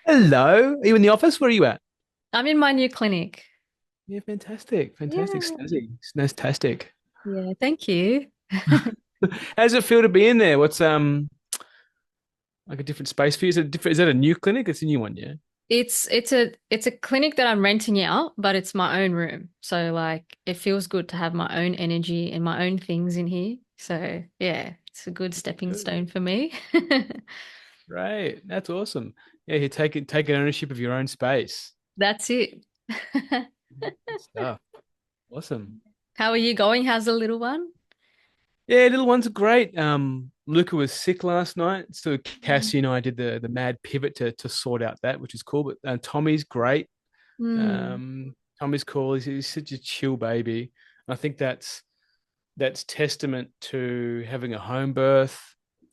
Hello. Are you in the office? Where are you at? I'm in my new clinic. Yeah, fantastic. Fantastic. Yeah. Snazzy. Snaztastic. Yeah, thank you. How does it feel to be in there? What's like a different space for you? Is that a new clinic? It's a new one, yeah. It's a clinic that I'm renting out, but it's my own room. So like it feels good to have my own energy and my own things in here. So yeah, it's a good stepping Good. stone for me. Right. That's awesome. Yeah, you taking ownership of your own space. That's it. Good stuff. Awesome. How are you going? How's the little one? Yeah, little ones are great. Luca was sick last night, so Mm. Cassie and I did the mad pivot to sort out that, which is cool. But Tommy's great. Mm. Tommy's cool. He's such a chill baby. I think that's testament to having a home birth,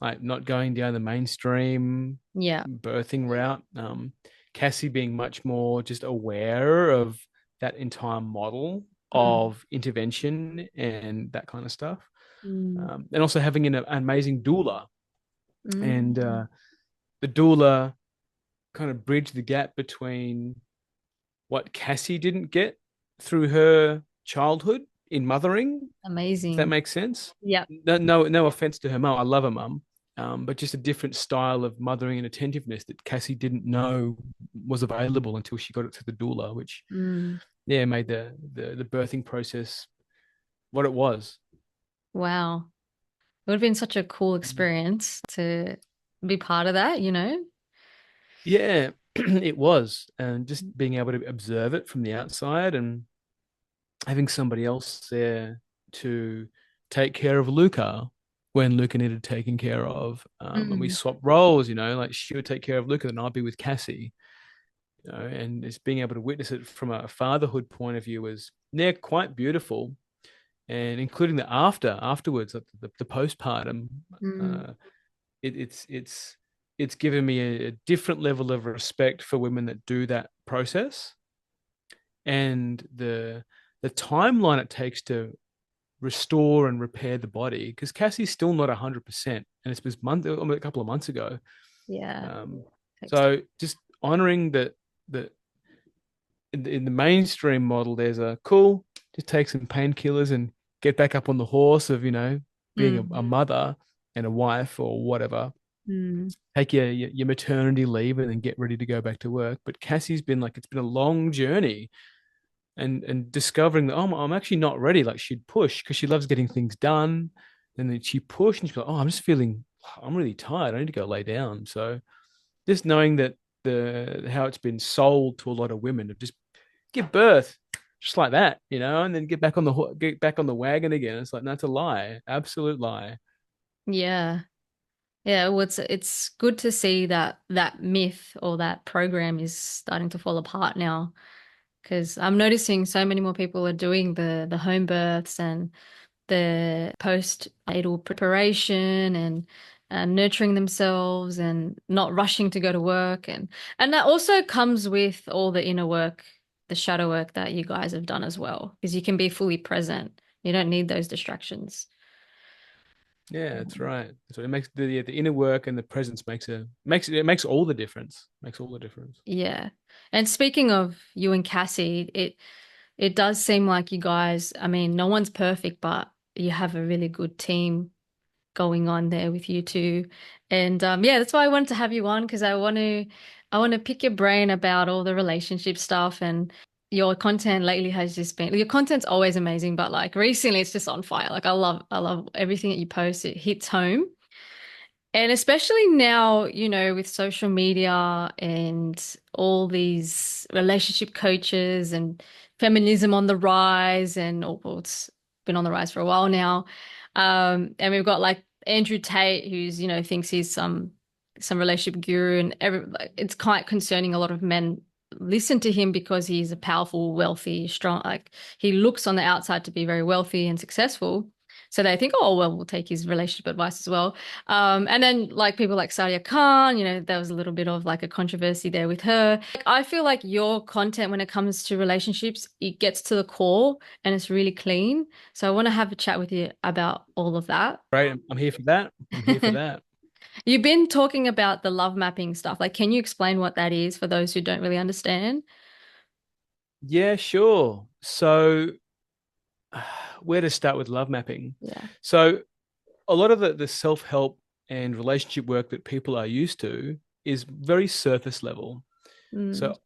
like not going down the mainstream Yeah. birthing route. Cassie being much more just aware of that entire model Mm. of intervention and that kind of stuff. Mm. And also having an amazing doula. And Mm. the doula kind of bridged the gap between what Cassie didn't get through her childhood in mothering, if that Amazing. makes sense. Yep. No offense to her mum. I love her mum. But just a different style of mothering and attentiveness that Cassie didn't know was available until she got it to the doula, which Mm. yeah made the birthing process what it was. Wow. It would have been such a cool experience to be part of that. Yeah, it was, and just being able to observe it from the outside and having somebody else there to take care of Luca when Luca needed taken care of. And we Mm. swapped roles, like she would take care of Luca, and I'd be with Cassie. And just being able to witness it from a fatherhood point of view was yeah, quite beautiful. And including the afterwards, like the postpartum, Mm. uh, it's given me a different level of respect for women that do that process and the timeline it takes to restore and repair the body because Cassie's still not 100%, and it was a couple of months ago. Yeah. Um, Takes time. so just honoring that that in the mainstream model, there's a cool, just take some painkillers and get back up on the horse of being a Mm. mother and a wife or whatever. Mm. Take your maternity leave and then get ready to go back to work. But Cassie's been like it's been a long journey and discovering that I'm actually not ready. Like she'd push because she loves getting things done, and then she pushed and she's like, oh, I'm really tired. I need to go lay down. So just knowing that the how it's been sold to a lot of women to just give birth just like that, and then get back on the wagon again. It's like that's a lie, absolute lie. Yeah. Yeah. Well, it's good to see that that myth or that program is starting to fall apart now because I'm noticing so many more people are doing the home births and the post-natal preparation and nurturing themselves and not rushing to go to work and that also comes with all the inner work, the shadow work that you guys have done as well, because you can be fully present. You don't need those distractions. Yeah, that's right. So it makes the inner work and the presence makes all the difference. Makes all the difference. Yeah. And speaking of you and Cassie, it does seem like you guys, I mean, no one's perfect, but you have a really good team going on there with you two. And yeah, that's why I wanted to have you on because I want to pick your brain about all the relationship stuff and your content lately has just been your content's always amazing, but like recently it's just on fire. Like I love everything that you post. It hits home. And especially now, with social media and all these relationship coaches and feminism on the rise, and well, it's been on the rise for a while now. And we've got like Andrew Tate, who's, thinks he's some relationship guru, and like, it's quite concerning. A lot of men listen to him because he's a powerful, wealthy, strong, like he looks on the outside to be very wealthy and successful. So they think, oh, well, we'll take his relationship advice as well. And then like people like Sadia Khan, there was a little bit of like a controversy there with her. Like, I feel like your content when it comes to relationships, it gets to the core and it's really clean. So I want to have a chat with you about all of that. Great. I'm here for that. I'm here for that. You've been talking about the love mapping stuff. Like, can you explain what that is for those who don't really understand? Yeah, sure. So, where to start with love mapping? Yeah. So, a lot of the self-help and relationship work that people are used to is very surface level. Mm, So,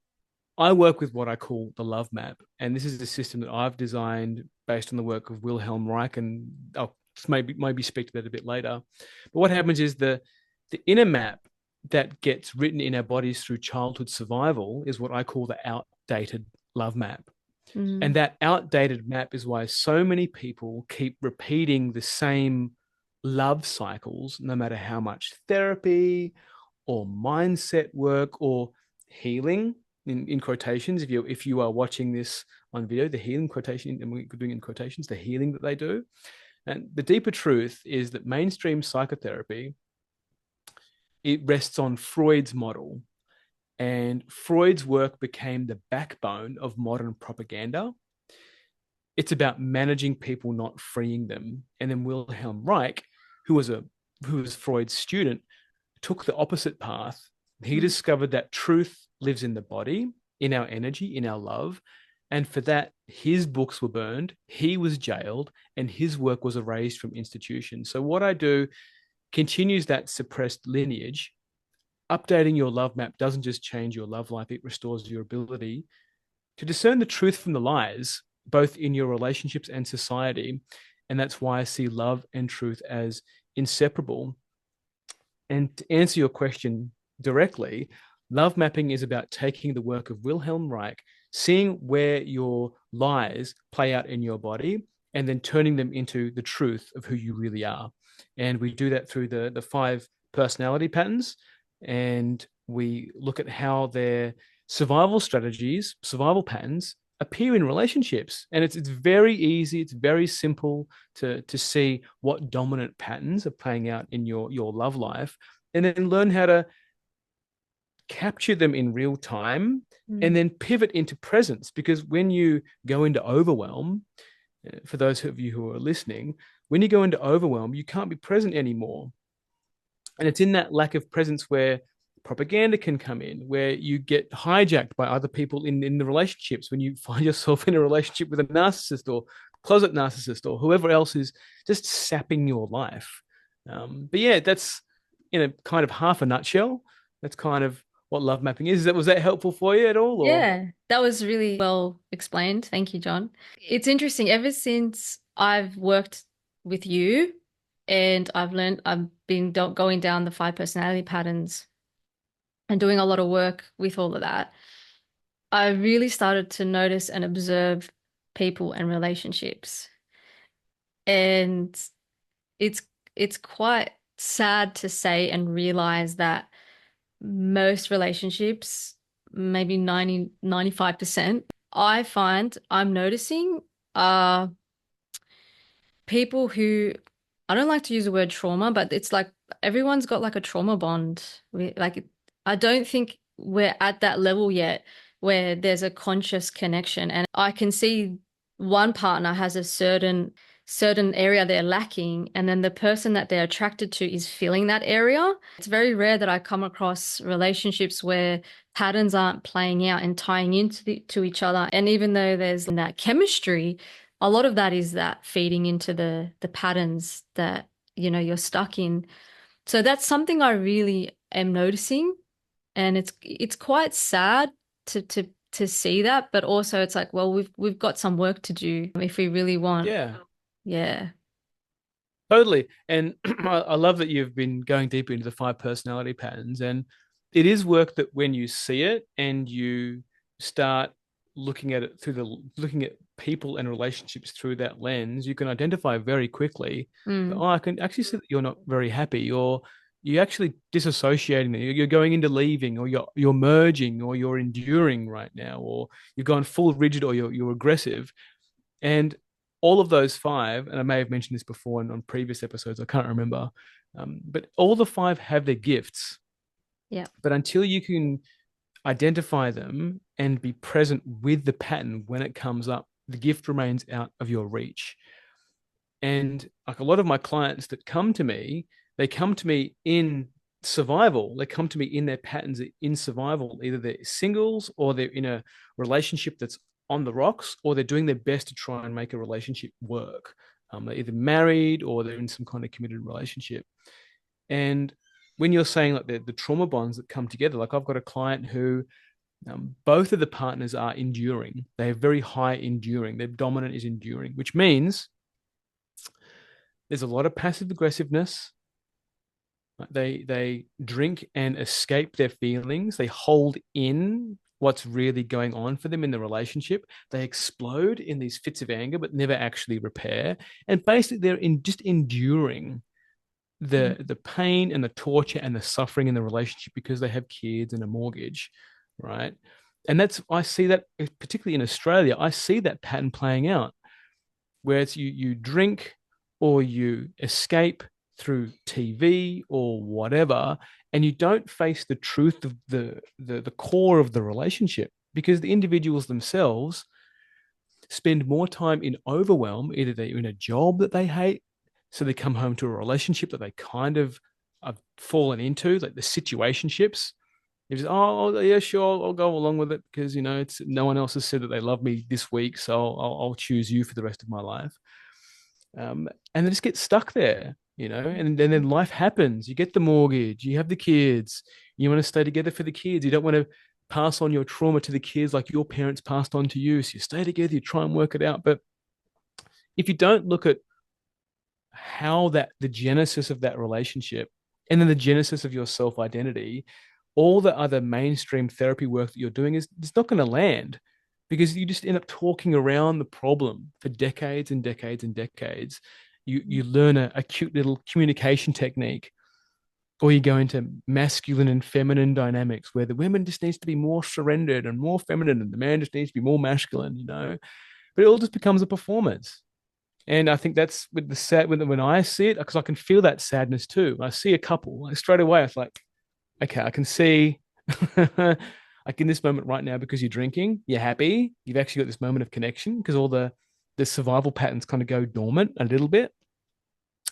I work with what I call the love map, and this is a system that I've designed based on the work of Wilhelm Reich, and I'll maybe speak to that a bit later. But what happens is the inner map that gets written in our bodies through childhood survival is what I call the outdated love map. And mm, that outdated map is why so many people keep repeating the same love cycles, no matter how much therapy or mindset work or healing in quotations. If you are watching this on video, the healing quotation, and we're doing in quotations, the healing that they do. And the deeper truth is that mainstream psychotherapy, it rests on Freud's model. And Freud's work became the backbone of modern propaganda. It's about managing people, not freeing them. And then Wilhelm Reich, who was a who was Freud's student, took the opposite path. He mm. discovered that truth lives in the body, in our energy, in our love. And for that, his books were burned, he was jailed, and his work was erased from institutions. So, what I do continues that suppressed lineage. Updating your love map doesn't just change your love life, it restores your ability to discern the truth from the lies, both in your relationships and society. And that's why I see love and truth as inseparable. And to answer your question directly, love mapping is about taking the work of Wilhelm Reich, seeing where your lies play out in your body, and then turning them into the truth of who you really are. And we do that through the five personality patterns. And we look at how their survival strategies, survival patterns appear in relationships. And it's very easy, it's very simple to see what dominant patterns are playing out in your love life, and then learn how to capture them in real time and Mm. then pivot into presence. Because when you go into overwhelm, for those of you who are listening, when you go into overwhelm, you can't be present anymore. And it's in that lack of presence where propaganda can come in, where you get hijacked by other people in the relationships. When you find yourself in a relationship with a narcissist or closet narcissist or whoever else is just sapping your life. But yeah, that's in a kind of half a nutshell. That's kind of what love mapping is. Was that helpful for you at all? Or Yeah, that was really well explained. Thank you, John. It's interesting. Ever since I've worked with you and I've been going down the five personality patterns and doing a lot of work with all of that, I really started to notice and observe people and relationships. And it's it's quite sad to say and realize that most relationships, maybe 95%, I find I'm noticing are people who, I don't like to use the word trauma, but it's like everyone's got like a trauma bond. I don't think we're at that level yet where there's a conscious connection. And I can see one partner has a certain area they're lacking, and then the person that they're attracted to is filling that area. It's very rare that I come across relationships where patterns aren't playing out and tying into to each other. And even though there's that chemistry, a lot of that is that feeding into the patterns that you're stuck in. So that's something I really am noticing, and it's quite sad to see that, but also it's like, well, we've got some work to do if we really want. yeah, Yeah. totally. And I love that you've been going deeper into the five personality patterns. And it is work that when you see it and you start looking at it looking at people and relationships through that lens, you can identify very quickly that, Mm. oh, I can actually see that you're not very happy, or you're actually disassociating, you're going into leaving, or you're merging, or you're enduring right now, or you've gone full rigid, or you're aggressive. And all of those five, and I may have mentioned this before on previous episodes, I can't remember, but all the five have their gifts. Yeah. But until you can identify them and be present with the pattern when it comes up, the gift remains out of your reach. And like a lot of my clients that come to me, they come to me in survival. They come to me in their patterns in survival. Either they're singles or they're in a relationship that's on the rocks, or they're doing their best to try and make a relationship work. They're either married or they're in some kind of committed relationship. And when you're saying like the trauma bonds that come together, like I've got a client who both of the partners are enduring. They have very high enduring. Their dominant is enduring, which means there's a lot of passive aggressiveness. They drink and escape their feelings. They hold in what's really going on for them in the relationship. They explode in these fits of anger, but never actually repair. And basically, they're just enduring the pain and the torture and the suffering in the relationship because they have kids and a mortgage, right? And that's I see that particularly in Australia. I see that pattern playing out where it's you drink or you escape through TV or whatever, and you don't face the truth of the core of the relationship because the individuals themselves spend more time in overwhelm. Either they're in a job that they hate, so they come home to a relationship that they kind of have fallen into, like the situationships. You just, oh yeah, sure, I'll go along with it because it's no one else has said that they love me this week, so I'll choose you for the rest of my life. And they just get stuck there, and then life happens. You get the mortgage, you have the kids, you want to stay together for the kids. You don't want to pass on your trauma to the kids like your parents passed on to you. So you stay together, you try and work it out. But if you don't look at how that the genesis of that relationship and then the genesis of your self identity, all the other mainstream therapy work that you're doing is it's not going to land because you just end up talking around the problem for decades and decades and decades. You learn a cute little communication technique, or you go into masculine and feminine dynamics where the women just needs to be more surrendered and more feminine and the man just needs to be more masculine. But it all just becomes a performance. And I think that's with the sad when I see it, because I can feel that sadness too. I see a couple, like straight away, it's like, okay, I can see like in this moment right now, because you're drinking, you're happy, you've actually got this moment of connection because all the survival patterns kind of go dormant a little bit.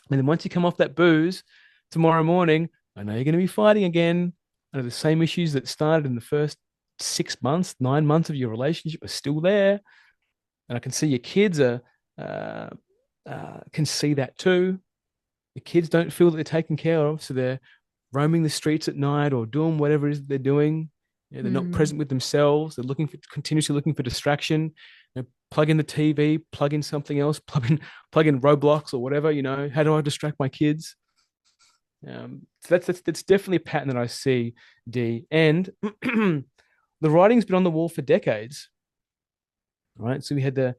And then once you come off that booze tomorrow morning, I know you're going to be fighting again. I know the same issues that started in the first 6 months, 9 months of your relationship are still there. And I can see your kids uh, can see that too. The kids don't feel that they're taken care of, so they're roaming the streets at night or doing whatever it is they're doing. They're not Mm. present with themselves. They're continuously looking for distraction. Plug in the TV, plug in something else, plug in Roblox or whatever. How do I distract my kids? So that's definitely a pattern that I see, D. And the writing's been on the wall for decades, right? So we had the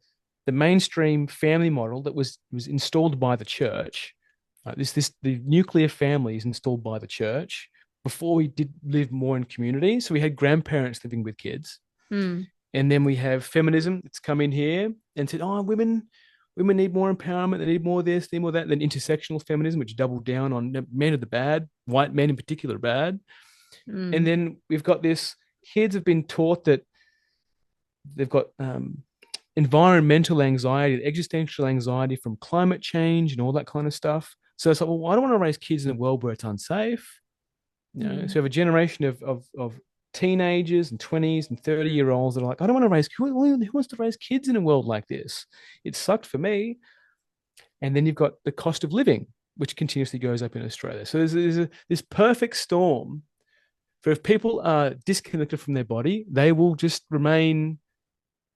mainstream family model that was installed by the church. Right? The nuclear family is installed by the church. Before we did live more in community, so we had grandparents living with kids, Mm. and then we have feminism that's come in here and said, "Oh, women need more empowerment. They need more of this, need more of that." Then intersectional feminism, which doubled down on men are the bad, white men in particular are bad. And Mm. then we've got this: kids have been taught that they've got environmental anxiety, existential anxiety from climate change and all that kind of stuff. So it's like, well, I don't want to raise kids in a world where it's unsafe. So we have a generation of teenagers and 20s and 30-year-olds that are like, I don't want to raise who wants to raise kids in a world like this? It sucked for me. And then you've got the cost of living, which continuously goes up in Australia. So there's this perfect storm for if people are disconnected from their body, they will just remain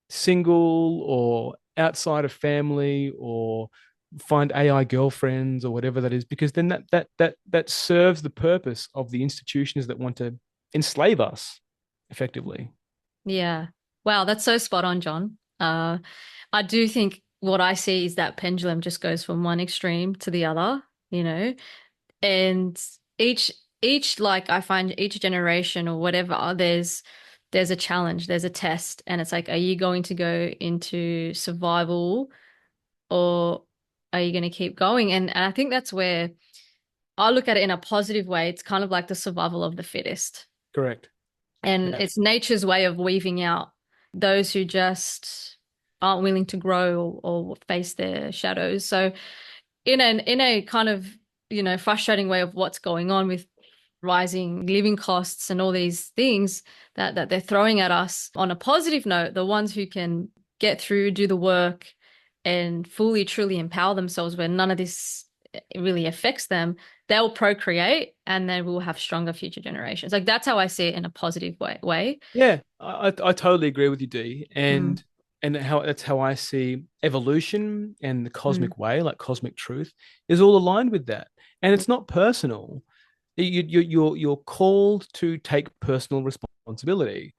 single or outside of family or find AI girlfriends or whatever that is, because then that serves the purpose of the institutions that want to enslave us effectively. Yeah. Wow, that's so spot on, John. I do think what I see is that pendulum just goes from one extreme to the other, you know, and each like I find each generation or whatever, there's a challenge, there's a test, and it's like, are you going to go into survival or are you going to keep going? And I think that's where I look at it in a positive way. It's kind of like the survival of the fittest. Correct. And Yeah. it's nature's way of weaving out those who just aren't willing to grow or face their shadows. So in a kind of, frustrating way of what's going on with rising living costs and all these things that they're throwing at us. On a positive note, the ones who can get through, do the work, and fully, truly empower themselves where none of this really affects them, they'll procreate and then we'll have stronger future generations. Like that's how I see it in a positive way. Yeah, I totally agree with you, Dee. Mm, And how that's how I see evolution and the mm, cosmic way, like cosmic truth, is all aligned with that. And it's not personal. You're called to take personal responsibility.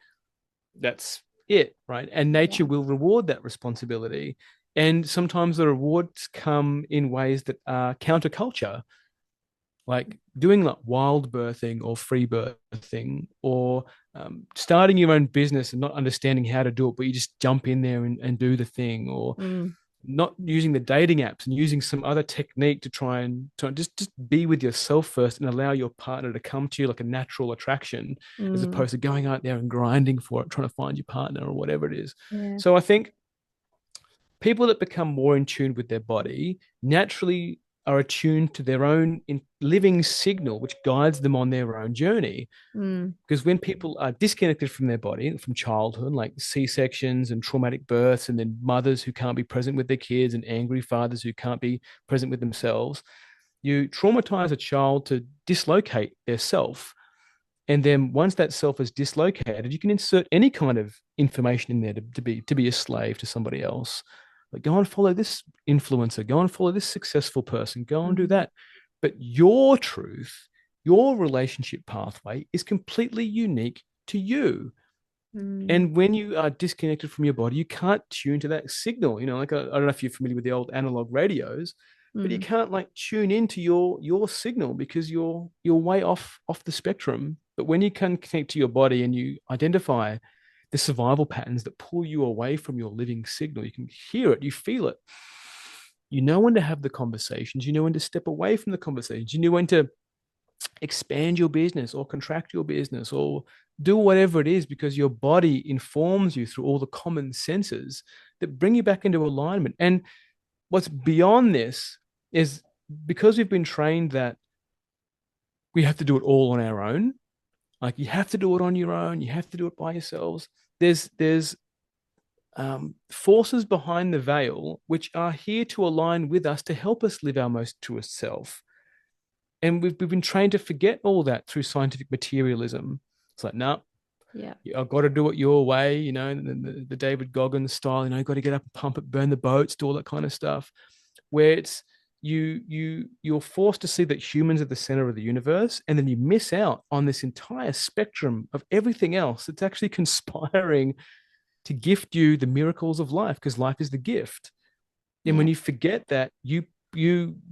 That's it, right? And nature yeah. will reward that responsibility. And sometimes the rewards come in ways that are counterculture, like doing like wild birthing or free birthing, or starting your own business and not understanding how to do it, but you just jump in there and do the thing, or Mm, not using the dating apps and using some other technique to try and just be with yourself first and allow your partner to come to you like a natural attraction, as mm, opposed to going out there and grinding for it, trying to find your partner or whatever it is. yeah. So I think people that become more in tune with their body naturally are attuned to their own living signal, which guides them on their own journey. Mm, Because when people are disconnected from their body from childhood, like C-sections and traumatic births, and then mothers who can't be present with their kids and angry fathers who can't be present with themselves, you traumatize a child to dislocate their self. And then once that self is dislocated, you can insert any kind of information in there to be a slave to somebody else. Like go and follow this influencer, go and follow this successful person, go and do mm, that. But your truth, your relationship pathway is completely unique to you. mm, And when you are disconnected from your body, you can't tune to that signal. Like I don't know if you're familiar with the old analog radios, but you mm, can't like tune into your signal because you're way off the spectrum. But when you can connect to your body and you identify the survival patterns that pull you away from your living signal, you can hear it, you feel it. You know when to have the conversations, you know when to step away from the conversations, you know when to expand your business or contract your business or do whatever it is, because your body informs you through all the common senses that bring you back into alignment. And what's beyond this is, because we've been trained that we have to do it all on our own, like you have to do it on your own, you have to do it by yourselves. There's forces behind the veil which are here to align with us to help us live our most truest self. And we've been trained to forget all that through scientific materialism. It's like, no, yeah. I've got to do it your way, the David Goggins style, you've got to get up and pump it, burn the boats, do all that kind of stuff, where it's you're forced to see that humans are the center of the universe, and then you miss out on this entire spectrum of everything else that's actually conspiring to gift you the miracles of life, because life is the gift. And Yeah. when you forget that, you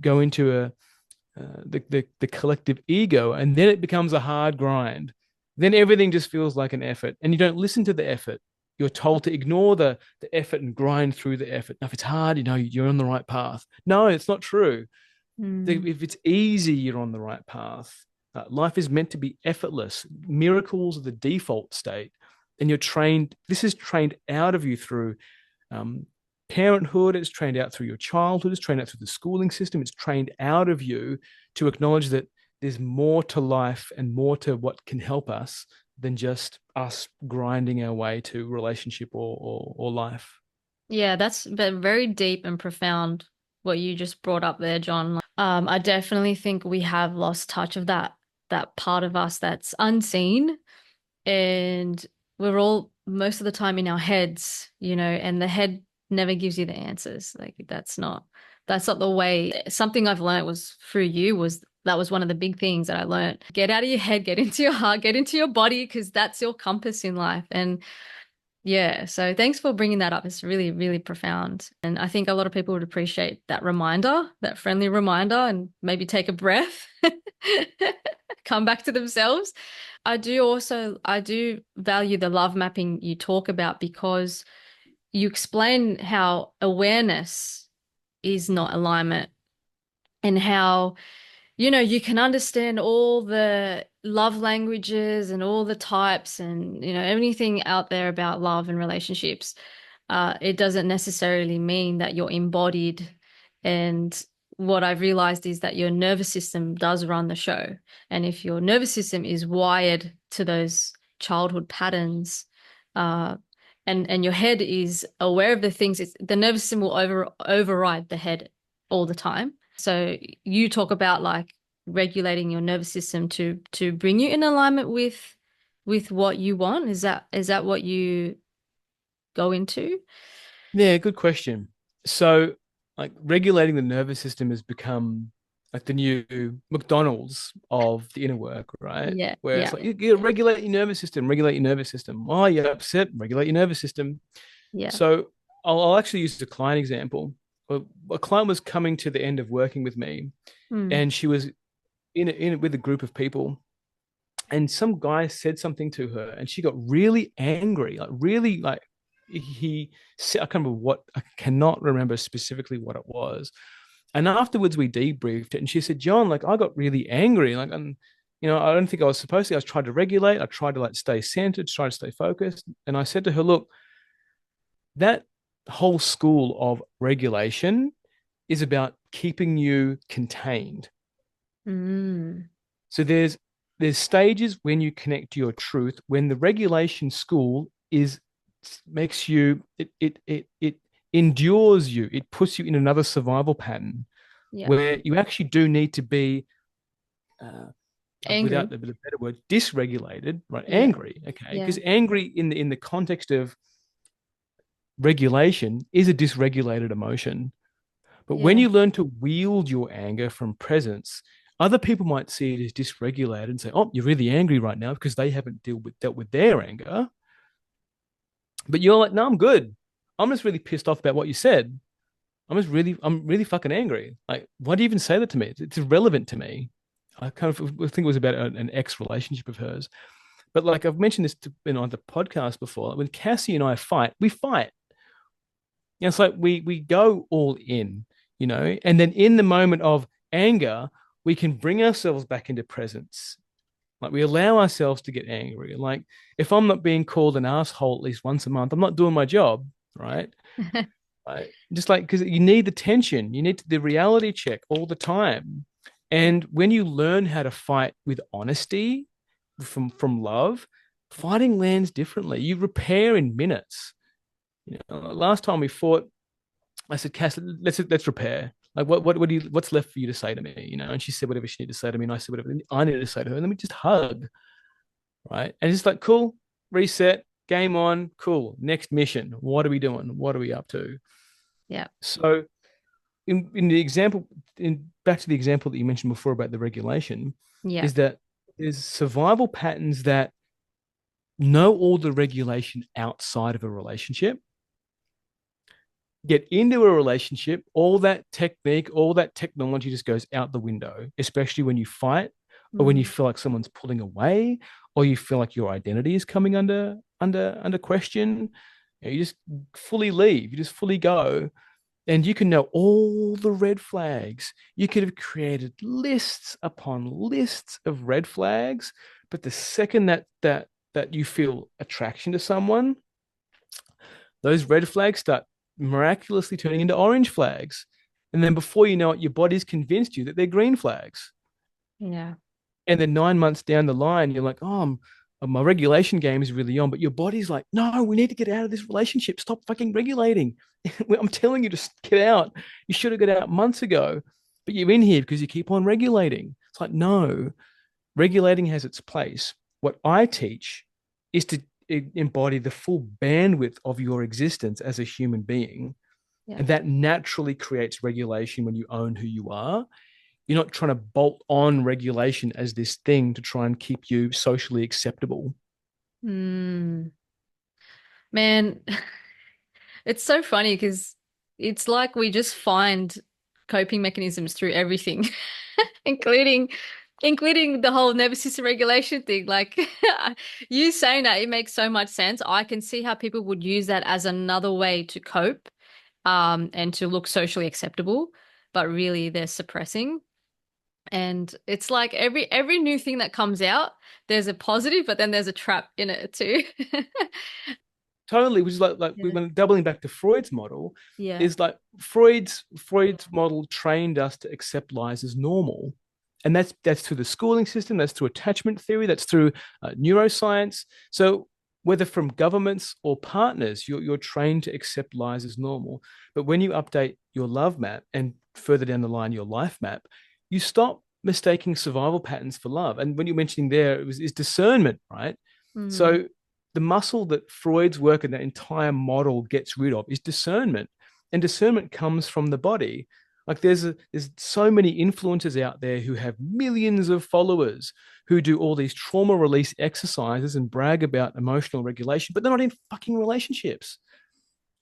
go into the collective ego, and then it becomes a hard grind. Then everything just feels like an effort, and you don't listen to the effort. You're told to ignore the effort and grind through the effort. Now, if it's hard, you're on the right path. No, it's not true. Mm, If it's easy, you're on the right path. Life is meant to be effortless. Miracles are the default state, and you're trained. This is trained out of you through um, parenthood. It's trained out through your childhood. It's trained out through the schooling system. It's trained out of you to acknowledge that there's more to life and more to what can help us than just us grinding our way to relationship or life. yeah, that's very deep and profound what you just brought up there, John. I definitely think we have lost touch of that part of us that's unseen, and we're all most of the time in our heads, and the head never gives you the answers. Like that's not the way. Something I've learned was through you was that was one of the big things that I learned. Get out of your head, get into your heart, get into your body, because that's your compass in life. And yeah, so thanks for bringing that up. It's really, really profound. And I think a lot of people would appreciate that reminder, that friendly reminder, and maybe take a breath, come back to themselves. I do value the love mapping you talk about, because you explain how awareness is not alignment, and how you can understand all the love languages and all the types and, anything out there about love and relationships. It doesn't necessarily mean that you're embodied and what I've realized is that your nervous system does run the show. And if your nervous system is wired to those childhood patterns, uh, and your head is aware of the things, the nervous system will override the head all the time. So you talk about like regulating your nervous system to bring you in alignment with what you want. Is that what you go into? Yeah, good question. So, like, regulating the nervous system has become like the new McDonald's of the inner work, right? Yeah, Where it's yeah, like you regulate your nervous system, regulate your nervous system. Oh, you're upset, regulate your nervous system. yeah. So, I'll actually use a client example. A client was coming to the end of working with me, Mm. and she was with a group of people, and some guy said something to her, and she got really angry, like really like he said, I cannot remember specifically what it was. And afterwards we debriefed it, and she said, John, like I got really angry, like, and I don't think I was supposed to. I was trying to regulate. I tried to like stay centered, try to stay focused. And I said to her, look, that whole school of regulation is about keeping you contained. Mm. So there's stages when you connect to your truth, when the regulation school is makes you it endures you, it puts you in another survival pattern Yeah. where you actually do need to be uh, Angry. without a better word, dysregulated, right? Yeah. Angry, okay, Yeah. because angry in the context of regulation is a dysregulated emotion. But when Yeah. you learn to wield your anger from presence, other people might see it as dysregulated and say, "Oh, you're really angry right now," because they haven't dealt with their anger. But you're like, "No, I'm good. I'm just really pissed off about what you said. I'm really fucking angry. Like, why do you even say that to me? It's irrelevant to me." I kind of think it was about an ex relationship of hers. But like I've mentioned this on the podcast before, like when Cassie and I fight, we fight. It's like we go all in, and then in the moment of anger, we can bring ourselves back into presence. Like we allow ourselves to get angry. Like if I'm not being called an asshole at least once a month, I'm not doing my job, right? Just like because you need the tension, you need the reality check all the time. And when you learn how to fight with honesty from love, fighting lands differently. You repair in minutes. Last time we fought, I said, Cass, let's repair. Like what's left for you to say to me? And she said whatever she needed to say to me, and I said whatever I needed to say to her, and then we just hug, right? And it's like cool, reset, game on, cool. Next mission. What are we doing? What are we up to? Yeah. So in the example, in back to the example that you mentioned before about the regulation, Yeah. is that there's survival patterns that know all the regulation outside of a relationship, get into a relationship, all that technique, all that technology just goes out the window, especially when you fight or when you Mm. feel like someone's pulling away or you feel like your identity is coming under question. You just fully leave, you just fully go. And you can know all the red flags. You could have created lists upon lists of red flags, but the second that you feel attraction to someone, those red flags start miraculously turning into orange flags. And then before you know it, your body's convinced you that they're green flags. Yeah. And then 9 months down the line, you're like, oh, my regulation game is really on. But your body's like, no, we need to get out of this relationship. Stop fucking regulating. I'm telling you to get out. You should have got out months ago. But you're in here because you keep on regulating. It's like, no, regulating has its place. What I teach is to embody the full bandwidth of your existence as a human being. Yeah. And that naturally creates regulation when you own who you are. You're not trying to bolt on regulation as this thing to try and keep you socially acceptable. Mm. Man, it's so funny because it's like we just find coping mechanisms through everything, including including the whole nervous system regulation thing. Like you saying that, it makes so much sense. I can see how people would use that as another way to cope, and to look socially acceptable, but really they're suppressing. And it's like every new thing that comes out, there's a positive, but then there's a trap in it too. totally, which is like we Yeah. went doubling back to Freud's model, Yeah. is like Freud's model trained us to accept lies as normal. And that's through the schooling system, that's through attachment theory, that's through neuroscience. So whether from governments or partners, you're trained to accept lies as normal. But when you update your love map and further down the line your life map, you stop mistaking survival patterns for love. And when you're mentioning there, is discernment, right? Mm. So the muscle that Freud's work and that entire model gets rid of is discernment. And discernment comes from the body. Like there's so many influencers out there who have millions of followers who do all these trauma release exercises and brag about emotional regulation, but they're not in fucking relationships,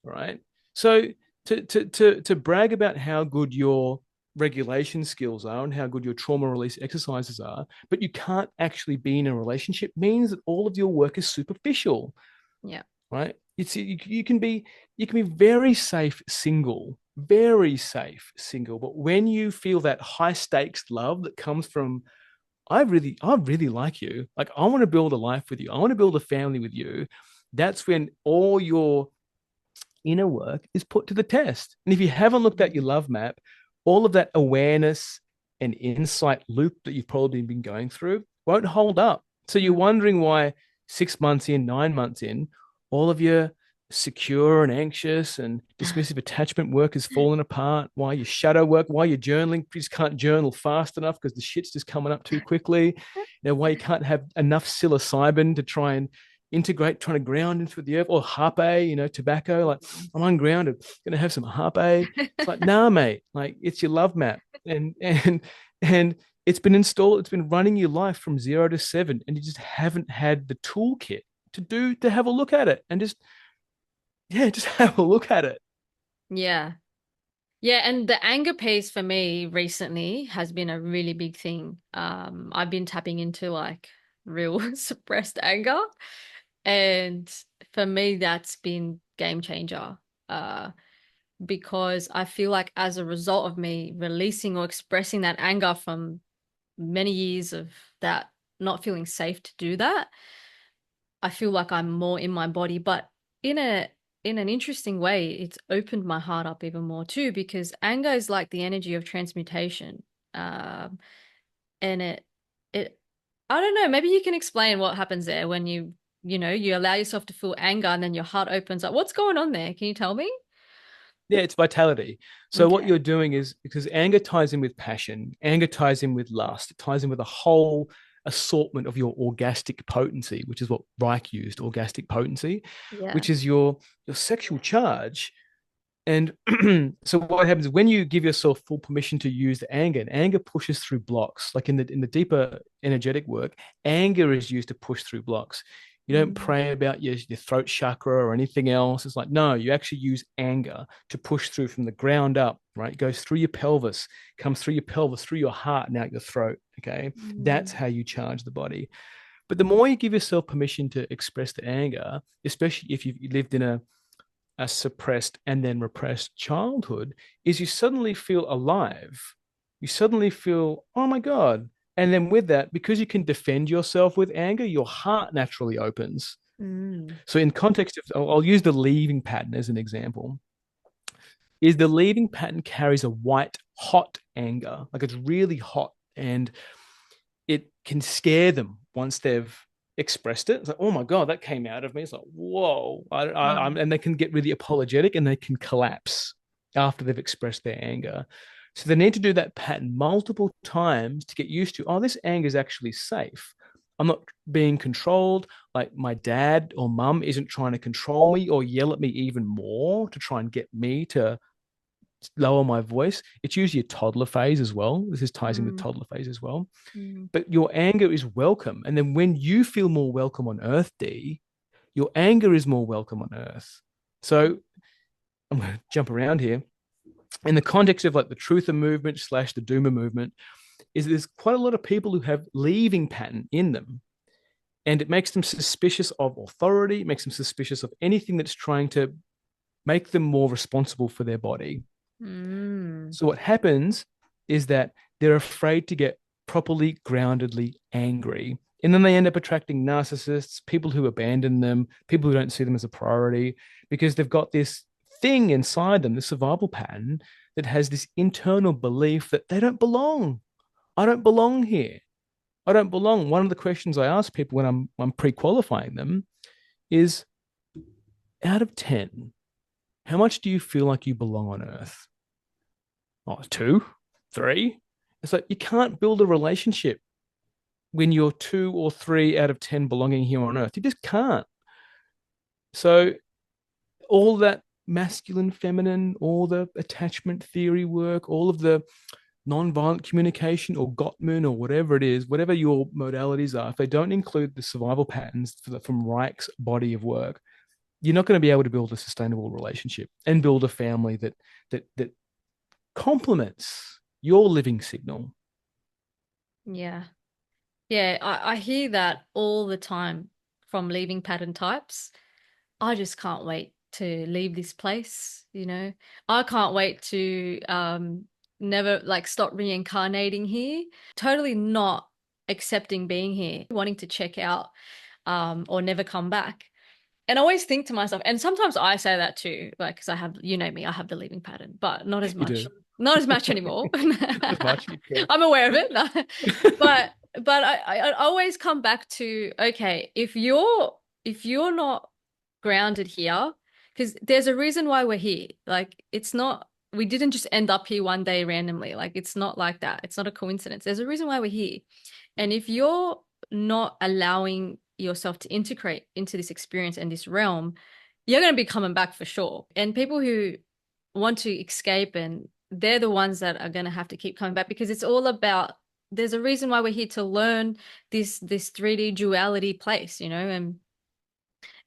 right? So to brag about how good your regulation skills are and how good your trauma release exercises are, but you can't actually be in a relationship means that all of your work is superficial, Yeah. right? You can be very safe single, very safe single, but when you feel that high stakes love that comes from I really like you, like I want to build a life with you, I want to build a family with you, that's when all your inner work is put to the test. And if you haven't looked at your love map, all of that awareness and insight loop that you've probably been going through won't hold up. So you're Mm. wondering why 6 months in, 9 months in, all of your secure and anxious and dismissive attachment work has fallen apart, why your shadow work, why your journaling, you just can't journal fast enough because the shit's just coming up too quickly, why you can't have enough psilocybin to try and integrate, trying to ground into the earth, or harpe, tobacco. Like, I'm ungrounded, gonna have some harpe. It's like, nah, mate. Like, it's your love map, and it's been installed. It's been running your life from 0 to 7, and you just haven't had the toolkit to have a look at it, and just have a look at it. Yeah. Yeah, and the anger piece for me recently has been a really big thing. I've been tapping into like real suppressed anger, and for me that's been game changer. Uh, because I feel like as a result of me releasing or expressing that anger from many years of that not feeling safe to do that, I feel like I'm more in my body, but in a in an interesting way, it's opened my heart up even more too, because anger is like the energy of transmutation. Um, and it I don't know, maybe you can explain what happens there when you allow yourself to feel anger and then your heart opens up. What's going on there? Can you tell me? Yeah, it's vitality. So what Okay. you're doing is, because anger ties in with passion, anger ties in with lust, it ties in with a whole assortment of your orgastic potency, which is what Reich used, orgastic potency, Yeah. which is your sexual charge. And so what happens when you give yourself full permission to use the anger, and anger pushes through blocks. Like in the deeper energetic work, anger is used to push through blocks. You don't Mm. pray about your throat chakra or anything else. It's like, no, you actually use anger to push through from the ground up, right? It goes through your pelvis, comes through your pelvis, through your heart, and out your throat. Okay. That's Mm. how you charge the body. But the more you give yourself permission to express the anger, especially if you've lived in a suppressed and then repressed childhood, is you suddenly feel alive. You suddenly feel, oh my God. And then with that, because you can defend yourself with anger, your heart naturally opens. Mm. So in context of, I'll use the leaving pattern as an example, is the leaving pattern carries a white, hot anger. Like it's really hot and it can scare them once they've expressed it. It's like, oh my God, that came out of me. It's like, whoa. Mm. And they can get really apologetic and they can collapse after they've expressed their anger. So they need to do that pattern multiple times to get used to, oh, this anger is actually safe. I'm not being controlled. Like my dad or mum isn't trying to control me or yell at me even more to try and get me to lower my voice. It's usually a toddler phase as well. This is ties in with Mm. toddler phase as well, Mm. but your anger is welcome. And then when you feel more welcome on earth, D, your anger is more welcome on earth. So I'm going to jump around here. In the context of like the truther movement slash the doomer movement, is there's quite a lot of people who have leaving pattern in them. And it makes them suspicious of authority, it makes them suspicious of anything that's trying to make them more responsible for their body. Mm. So what happens is that they're afraid to get properly groundedly angry. And then they end up attracting narcissists, people who abandon them, people who don't see them as a priority, because they've got this thing inside them, the survival pattern that has this internal belief that they don't belong. I don't belong here. I don't belong. One of the questions I ask people when I'm pre-qualifying them is, out of 10, how much do you feel like you belong on Earth? Oh, two, three. It's like you can't build a relationship when you're 2 or 3 out of 10 belonging here on Earth. You just can't. So all that masculine, feminine, all the attachment theory work, all of the non-violent communication or Gottman or whatever it is, whatever your modalities are, if they don't include the survival patterns from Reich's body of work, you're not going to be able to build a sustainable relationship and build a family that complements your living signal. Yeah. Yeah, I hear that all the time from leaving pattern types. I just can't wait to leave this place, you know. I can't wait to never like stop reincarnating here. Totally not accepting being here, wanting to check out or never come back. And I always think to myself, and sometimes I say that too, like because I have, you know me, I have the leaving pattern, but not as You much, do. not as much anymore. Not as much. I'm aware of it. No. But I always come back to, okay, if you're not grounded here, because there's a reason why we're here. Like it's not, we didn't just end up here one day randomly. Like it's not like that. It's not a coincidence. There's a reason why we're here. And if you're not allowing yourself to integrate into this experience and this realm, you're going to be coming back for sure. And people who want to escape, and they're the ones that are going to have to keep coming back, because it's all about, there's a reason why we're here to learn this 3D duality place, you know.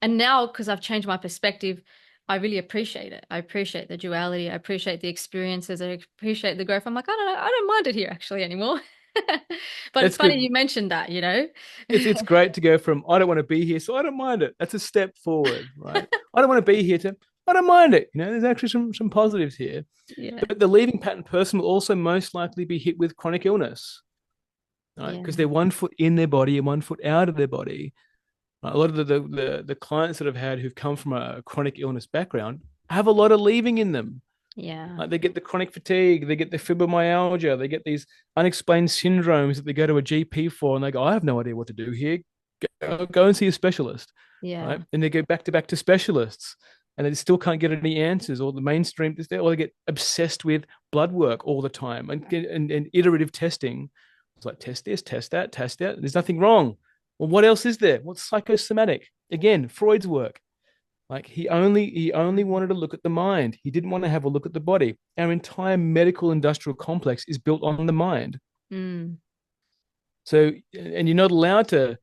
And now, because I've changed my perspective, I really appreciate it. I appreciate the duality. I appreciate the experiences. I appreciate the growth. I'm like, I don't mind it here actually anymore. But it's That's funny good. you mentioned that, you know? It's great to go from I don't want to be here, so I don't mind it. That's a step forward, right? I don't want to be here to I don't mind it. You know, there's actually some positives here. Yeah. But the leaving pattern person will also most likely be hit with chronic illness, right? Yeah. Because they're 1 foot in their body and 1 foot out of their body. Right? A lot of the clients that I've had who've come from a chronic illness background have a lot of leaving in them. Yeah. Like they get the chronic fatigue, they get the fibromyalgia, they get these unexplained syndromes that they go to a GP for, and they go, "I have no idea what to do here. Go and see a specialist," right? Yeah. And they go back to specialists, and they still can't get any answers. Or the mainstream is there, or they get obsessed with blood work all the time and iterative testing. It's like test this, test that, test that. There's nothing wrong. Well, what else is there? What's psychosomatic? Again, Freud's work. Like he only wanted to look at the mind. He didn't want to have a look at the body. Our entire medical industrial complex is built on the mind. Mm. So, and you're not allowed to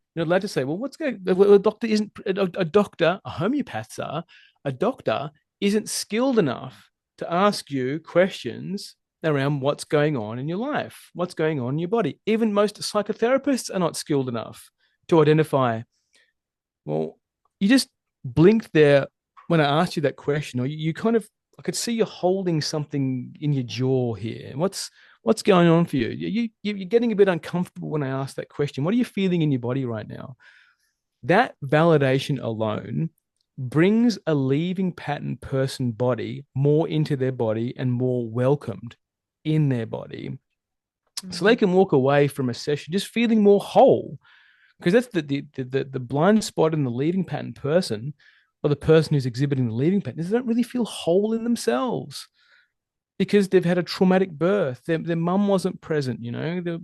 say, well, what's going? Well, a doctor isn't a doctor. A homeopaths are. A doctor isn't skilled enough to ask you questions around what's going on in your life, what's going on in your body. Even most psychotherapists are not skilled enough to identify. Well, you just blinked there when I asked you that question, or you kind of, I could see you holding something in your jaw here. What's going on for you? You're getting a bit uncomfortable when I ask that question. What are you feeling in your body right now? That validation alone brings a leaving pattern person body more into their body and more welcomed in their body. So they Mm. can walk away from a session just feeling more whole, because that's the blind spot in the leaving pattern person, or the person who's exhibiting the leaving pattern, is they don't really feel whole in themselves because they've had a traumatic birth. Their mum wasn't present, you know.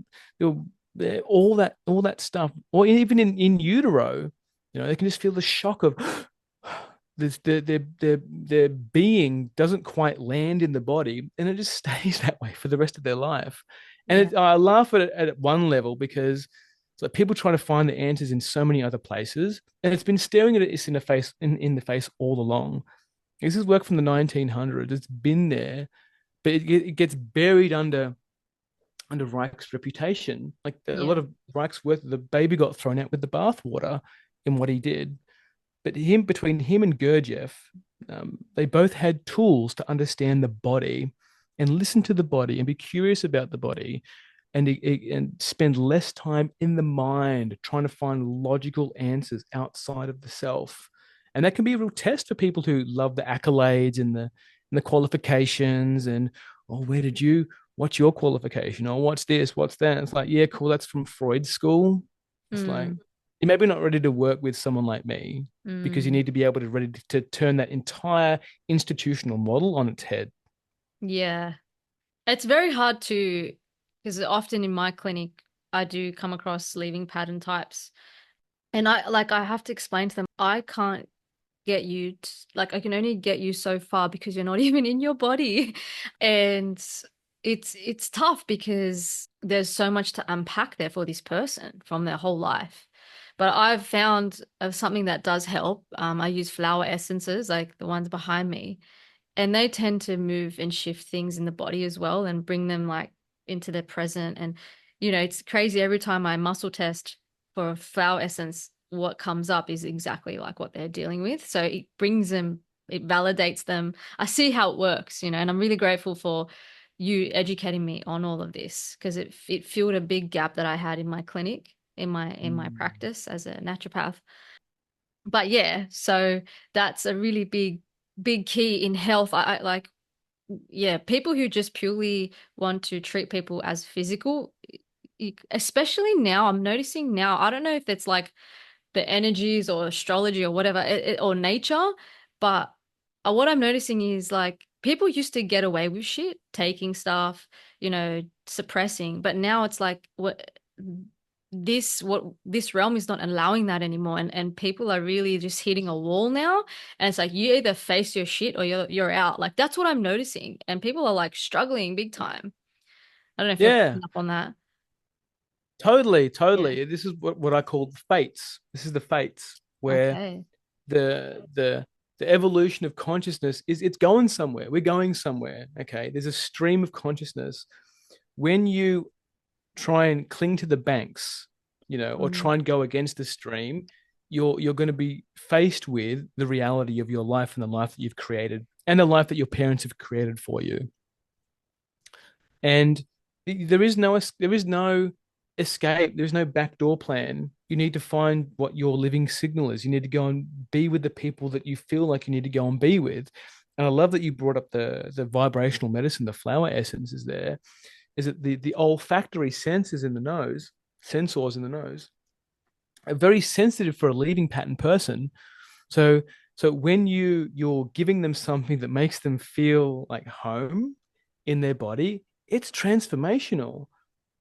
They're all that stuff, or even in utero, you know, they can just feel the shock of this, their being doesn't quite land in the body, and it just stays that way for the rest of their life. And Yeah. I laugh at it at one level because it's like people trying to find the answers in so many other places, and it's been staring at us in the face all along. This is work from the 1900s. It's been there, but it gets buried under Reich's reputation. Like a lot Yeah. of Reich's work, the baby got thrown out with the bathwater in what he did. But between him and Gurdjieff, they both had tools to understand the body and listen to the body and be curious about the body and spend less time in the mind trying to find logical answers outside of the self. And that can be a real test for people who love the accolades and the qualifications and, oh, what's your qualification? Or what's this? What's that? And it's like, yeah, cool. That's from Freud's school. It's like, Mm, you're maybe not ready to work with someone like me because you mm. need to be able to ready to turn that entire institutional model on its head. Yeah. It's very hard to, because often in my clinic, I do come across leaving pattern types. And I have to explain to them, I can't get you like I can only get you so far because you're not even in your body. And it's tough because there's so much to unpack there for this person from their whole life. But I've found something that does help. I use flower essences, like the ones behind me, and they tend to move and shift things in the body as well and bring them like into their present. And it's crazy, every time I muscle test for a flower essence, what comes up is exactly like what they're dealing with. So it brings them, it validates them. I see how it works, and I'm really grateful for you educating me on all of this, because it filled a big gap that I had in my clinic, in my Mm. practice as a naturopath. But yeah, so that's a really big key in health. I like, yeah, people who just purely want to treat people as physical, especially now, I'm noticing now, I don't know if it's like the energies or astrology or whatever, or nature, but what I'm noticing is like people used to get away with shit, taking stuff, suppressing, but now it's like what this realm is not allowing that anymore, and people are really just hitting a wall now, and it's like you either face your shit or you're out. Like that's what I'm noticing, and people are like struggling big time. I don't know if you're Yeah, picking up on that. totally, Yeah. totally. This is what I call the fates. This is the fates where Okay. the evolution of consciousness is it's going somewhere. We're going somewhere. Okay. There's a stream of consciousness. When you try and cling to the banks, or Mm, try and go against the stream, you're going to be faced with the reality of your life and the life that you've created and the life that your parents have created for you. And there is no escape. There's no backdoor plan. You need to find what your living signal is. You need to go and be with the people that you feel like you need to go and be with. And I love that you brought up the vibrational medicine, the flower essence is there. Is that the olfactory senses in the nose, sensors in the nose, are very sensitive for a leading pattern person. So so when you're giving them something that makes them feel like home in their body, it's transformational.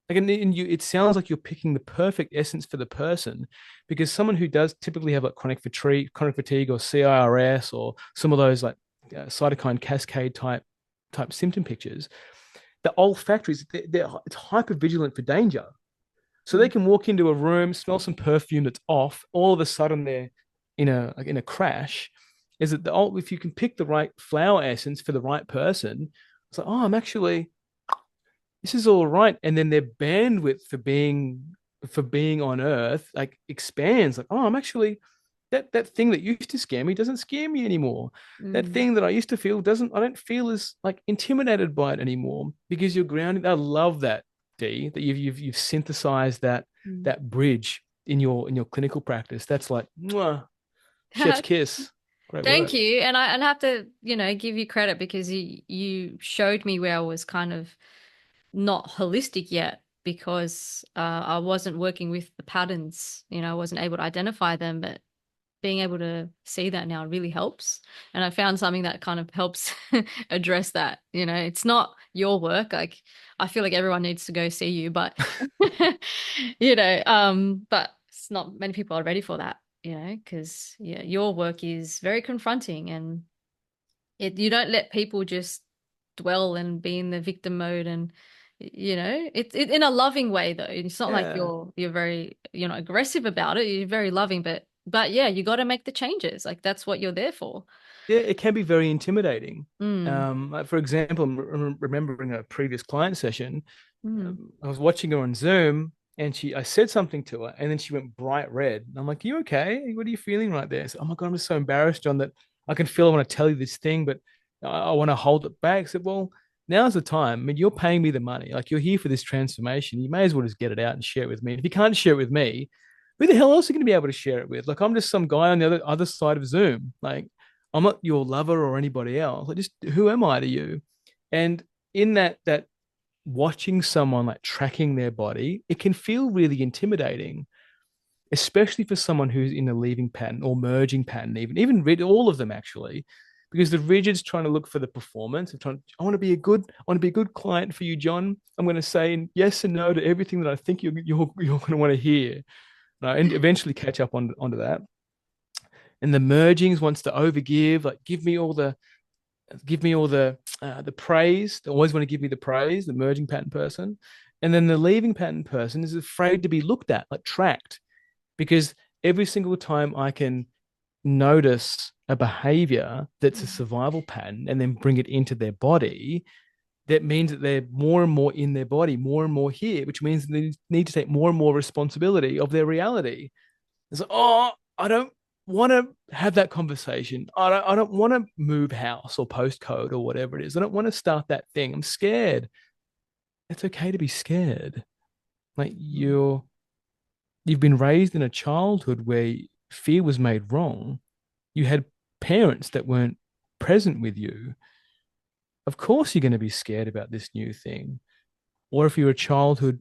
Like, and you, it sounds like you're picking the perfect essence for the person, because someone who does typically have like chronic fatigue, or CIRS, or some of those like cytokine cascade type symptom pictures, the olfactories, it's hyper vigilant for danger. So they mm, can walk into a room, smell some perfume that's off. All of a sudden, they're in a crash. Is that if you can pick the right flower essence for the right person, it's like, oh, I'm actually this is all right. And then their bandwidth for being on Earth like expands. Like, oh, I'm actually that thing that used to scare me doesn't scare me anymore. That mm, thing that I used to feel doesn't I don't feel as like intimidated by it anymore, because you're grounded. I love that, D, that you've synthesized mm. that bridge in your clinical practice. That's like mwah, chef's kiss. Great Thank work. you. And I have to, give you credit because you showed me where I was kind of not holistic yet, because I wasn't working with the patterns, I wasn't able to identify them, but being able to see that now really helps. And I found something that kind of helps address that. It's not your work. Like I feel like everyone needs to go see you, but but it's not many people are ready for that, because yeah, your work is very confronting, and you don't let people just dwell and be in the victim mode, and it's in a loving way though. It's not like Yeah. you're very aggressive about it. You're very loving, but yeah, you got to make the changes. Like that's what you're there for. Yeah, it can be very intimidating. Mm, Like for example, I'm remembering a previous client session. mm, I was watching her on Zoom, and I said something to her, and then she went bright red. And I'm like, "You okay? What are you feeling right there?" So, oh my God, I'm just so embarrassed, John, that I can feel I want to tell you this thing, but I want to hold it back. I said, well, now's the time. I mean, you're paying me the money. Like, you're here for this transformation. You may as well just get it out and share it with me. And if you can't share it with me, who the hell else are you going to be able to share it with? Like, I'm just some guy on the other side of Zoom. Like, I'm not your lover or anybody else. Like, just who am I to you? And in that watching someone like tracking their body, it can feel really intimidating, especially for someone who's in a leaving pattern or merging pattern, even all of them actually, because the rigid's trying to look for the performance of trying. I want to be a good client for you, John. I'm going to say yes and no to everything that I think you're going to want to hear, right? And eventually catch up onto that. And the mergings wants to overgive, like give me all the praise. They always want to give me the praise, the merging pattern person. And then the leaving pattern person is afraid to be looked at, like tracked, because every single time I can notice a behavior that's a survival pattern and then bring it into their body, that means that they're more and more in their body, more and more here, which means they need to take more and more responsibility of their reality. It's like, oh, I don't want to have that conversation. I don't want to move house or postcode or whatever it is. I don't want to start that thing. I'm scared. It's okay to be scared. Like, you've been raised in a childhood where fear was made wrong. You had parents that weren't present with you. Of course, you're going to be scared about this new thing. Or if you're a childhood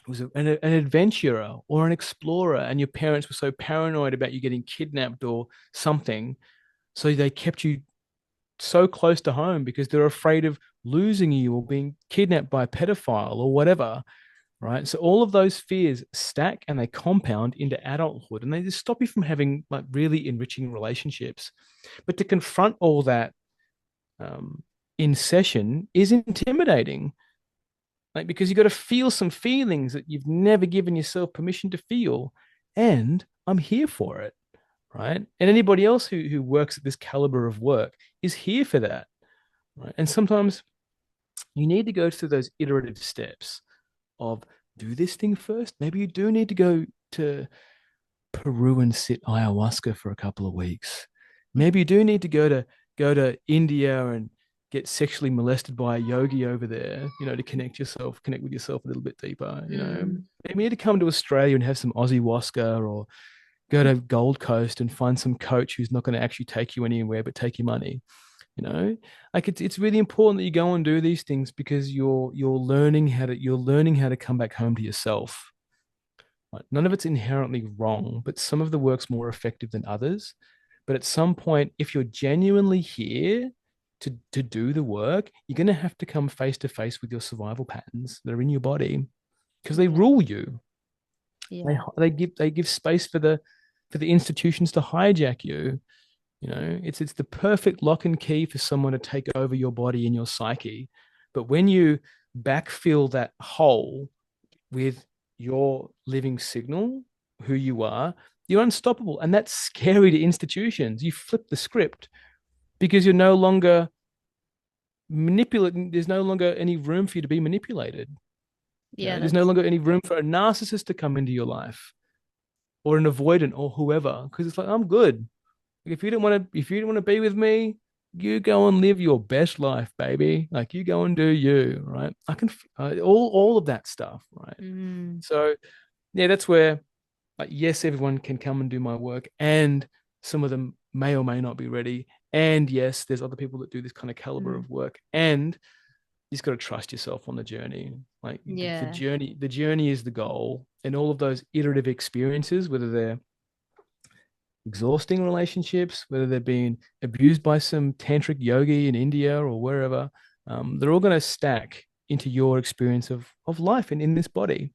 was an adventurer or an explorer, and your parents were so paranoid about you getting kidnapped or something, so they kept you so close to home because they're afraid of losing you or being kidnapped by a pedophile or whatever, right? So all of those fears stack and they compound into adulthood, and they just stop you from having like really enriching relationships. But to confront all that in session is intimidating, like, because you got to feel some feelings that you've never given yourself permission to feel, and I'm here for it, right? And anybody else who works at this caliber of work is here for that, right? And sometimes you need to go through those iterative steps of do this thing first. Maybe you do need to go to Peru and sit ayahuasca for a couple of weeks. Maybe you do need to go to India and get sexually molested by a yogi over there, to connect with yourself a little bit deeper. Mm. Maybe you need to come to Australia and have some Aussie Waska, or go to Gold Coast and find some coach who's not going to actually take you anywhere but take your money. You know, like it's really important that you go and do these things, because you're learning how to come back home to yourself. Right? None of it's inherently wrong, but some of the work's more effective than others. But at some point, if you're genuinely here to do the work, you're going to have to come face to face with your survival patterns that are in your body, because they Yeah. rule you. They Yeah. they give space for the institutions to hijack you. It's the perfect lock and key for someone to take over your body and your psyche. But when you backfill that hole with your living signal, who you are, you're unstoppable. And that's scary to institutions. You flip the script because you're no longer manipulating. There's no longer any room for you to be manipulated. Yeah, There's no that's longer any room for a narcissist to come into your life, or an avoidant, or whoever, because it's like, I'm good. If you don't want to be with me, you go and live your best life, baby. Like, you go and do you, right? I can all of that stuff, right? mm, So yeah, that's where, like, yes, everyone can come and do my work, and some of them may or may not be ready. And yes, there's other people that do this kind of caliber mm, of work, and you just got to trust yourself on the journey. Like, the yeah. journey is the goal, and all of those iterative experiences, whether they're exhausting relationships, whether they're being abused by some tantric yogi in India or wherever, they're all going to stack into your experience of life and in this body.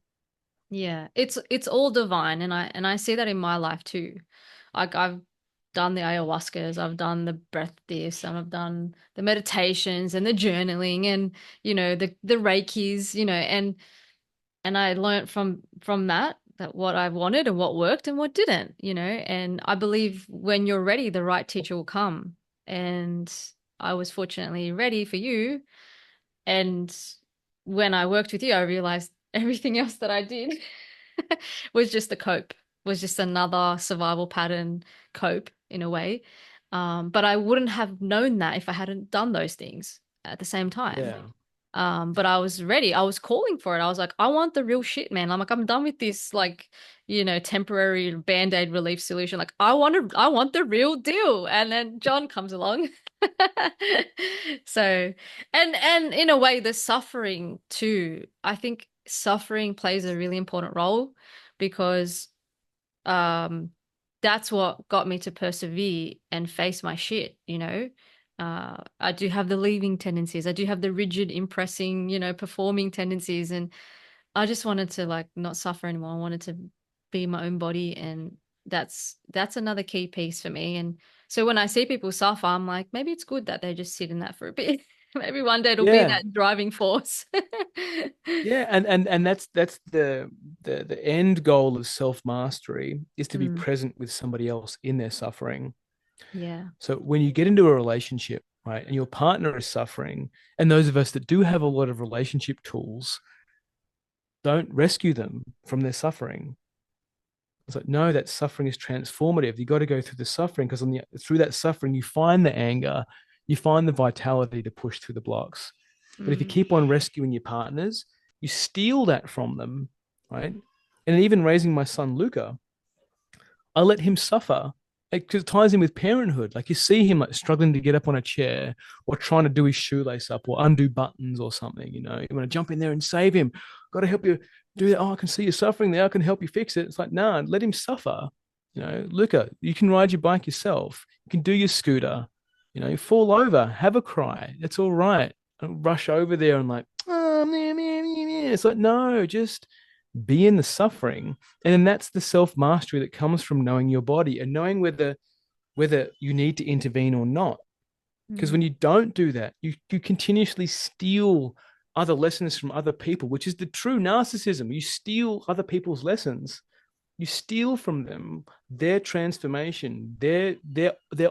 Yeah, it's all divine, and I see that in my life too. Like, I've done the ayahuascas, I've done the breath this, and I've done the meditations and the journaling, and the reikis, and I learned from that what I wanted and what worked and what didn't, and I believe when you're ready, the right teacher will come, and I was fortunately ready for you, and when I worked with you, I realized everything else that I did was just a cope, was just another survival pattern cope in a way. But I wouldn't have known that if I hadn't done those things. at the same time. Yeah. But I was ready. I was calling for it. I was like, I want the real shit, man. I'm like, I'm done with this, like, temporary band-aid relief solution. Like, I want the real deal. And then John comes along. So, and in a way, the suffering too. I think suffering plays a really important role because um that's what got me to persevere and face my shit. I do have the leaving tendencies. I do have the rigid, impressing, performing tendencies. And I just wanted to like not suffer anymore. I wanted to be my own body. And that's another key piece for me. And so when I see people suffer, I'm like, maybe it's good that they just sit in that for a bit. Maybe one day it'll be Yeah. that driving force. Yeah, and that's the end goal of self-mastery is to be Mm, present with somebody else in their suffering. yeah. So when you get into a relationship, right, and your partner is suffering, and those of us that do have a lot of relationship tools, don't rescue them from their suffering. It's like, no, that suffering is transformative. You got to go through the suffering because through that suffering, you find the anger, you find the vitality to push through the blocks. But if you Mm, keep on rescuing your partners, you steal that from them, right? And even raising my son Luca, I let him suffer because it ties in with parenthood. Like you see him like struggling to get up on a chair or trying to do his shoelace up or undo buttons or something. You want to jump in there and save him. Got to help you do that. Oh, I can see you suffering there. I can help you fix it. It's like, nah, let him suffer. Luca, you can ride your bike yourself. You can do your scooter. Fall over, have a cry. It's all right. Don't rush over there and like, oh, meh, meh, meh, meh. It's like, no, just be in the suffering. And then that's the self-mastery that comes from knowing your body and knowing whether you need to intervene or not. Because mm, when you don't do that, you continuously steal other lessons from other people, which is the true narcissism. You steal other people's lessons. You steal from them their transformation, their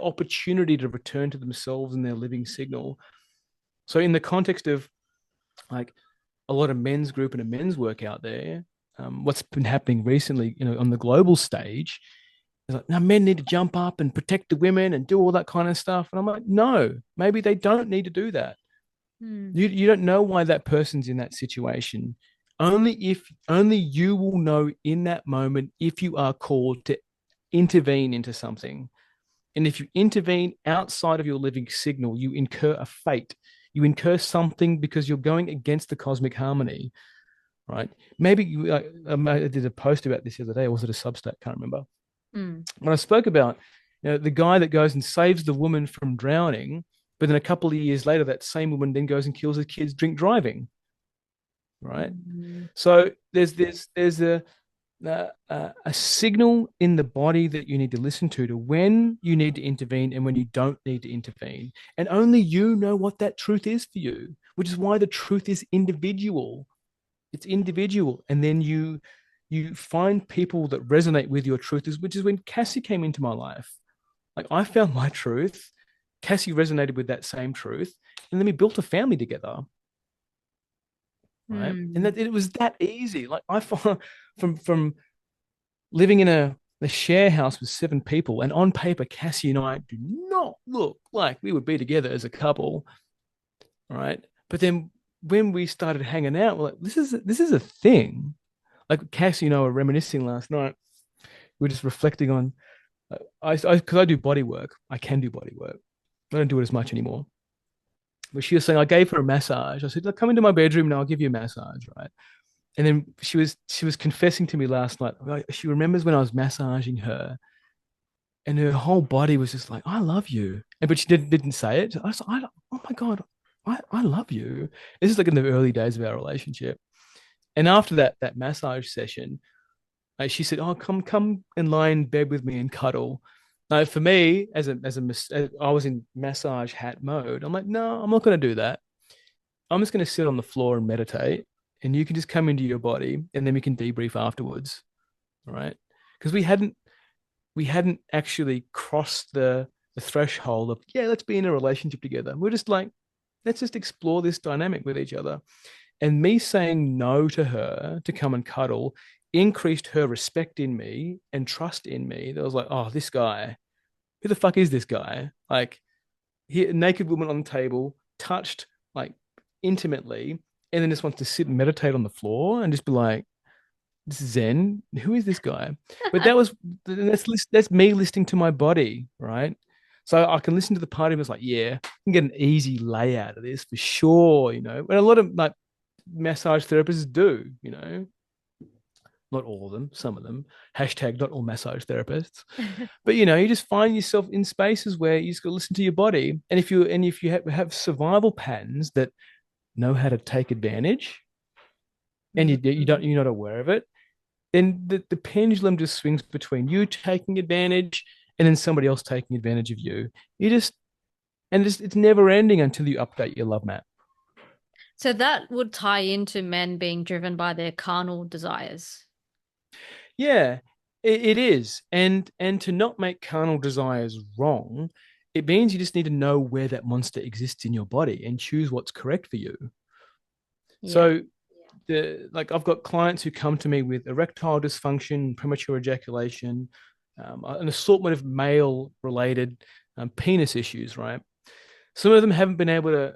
opportunity to return to themselves and their living signal. So in the context of like a lot of men's group and a men's work out there, what's been happening recently, on the global stage, is like, now men need to jump up and protect the women and do all that kind of stuff. And I'm like, no, maybe they don't need to do that. mm, You don't know why that person's in that situation. Only you will know in that moment if you are called to intervene into something. And if you intervene outside of your living signal, you incur a fate. You incur something because you're going against the cosmic harmony, right? Maybe I did a post about this the other day, or was it a Substack? Can't remember. mm. When I spoke about the guy that goes and saves the woman from drowning, but then a couple of years later, that same woman then goes and kills his kids drink driving, right? Mm, So there's a signal in the body that you need to listen to when you need to intervene and when you don't need to intervene. And only you know what that truth is for you, which is why the truth is individual. It's individual. And then you find people that resonate with your truth, which is when Cassie came into my life. Like I found my truth. Cassie resonated with that same truth. And then we built a family together. Right. And mm, that it was that easy. Like I found from living in a share house with 7 people, and on paper, Cassie and I do not look like we would be together as a couple, right? But then when we started hanging out, we're like, this is a thing. Like Cassie and I were reminiscing last night. We are just reflecting on because I do body work. I can do body work. I don't do it as much anymore. But she was saying I gave her a massage. I said, look, come into my bedroom and I'll give you a massage, right? And then she was confessing to me last night. She remembers when I was massaging her, and her whole body was just like, "I love you," but she didn't say it. I was like, "Oh my god, I love you." This is like in the early days of our relationship. And after that massage session, she said, "Oh, come and lie in bed with me and cuddle." Now, for me, I was in massage hat mode. I'm like, no, I'm not going to do that. I'm just going to sit on the floor and meditate, and you can just come into your body, and then we can debrief afterwards, right? Because we hadn't actually crossed the threshold of, yeah, let's be in a relationship together. We're just like, let's just explore this dynamic with each other. And me saying no to her to come and cuddle increased her respect in me and trust in me. That was like, oh, this guy, who the fuck is this guy? Like, he, a naked woman on the table, touched like intimately, and then just wants to sit and meditate on the floor and just be like, this is Zen. Who is this guy? But that's me listening to my body, right? So I can listen to the part of it's like, yeah, I can get an easy layout of this for sure, you know. And a lot of like massage therapists do, you know, not all of them, some of them. Hashtag not all massage therapists. But you know, you just find yourself in spaces where you just got to listen to your body. And if you have survival patterns that know how to take advantage, and you're not aware of it, then the pendulum just swings between you taking advantage and then somebody else taking advantage of you. You just and it's never ending until you update your love map. So that would tie into men being driven by their carnal desires. Yeah, it is. And to not make carnal desires wrong, it means you just need to know where that monster exists in your body and choose what's correct for you. Yeah. So like I've got clients who come to me with erectile dysfunction, premature ejaculation, an assortment of male related penis issues, right? Some of them haven't been able to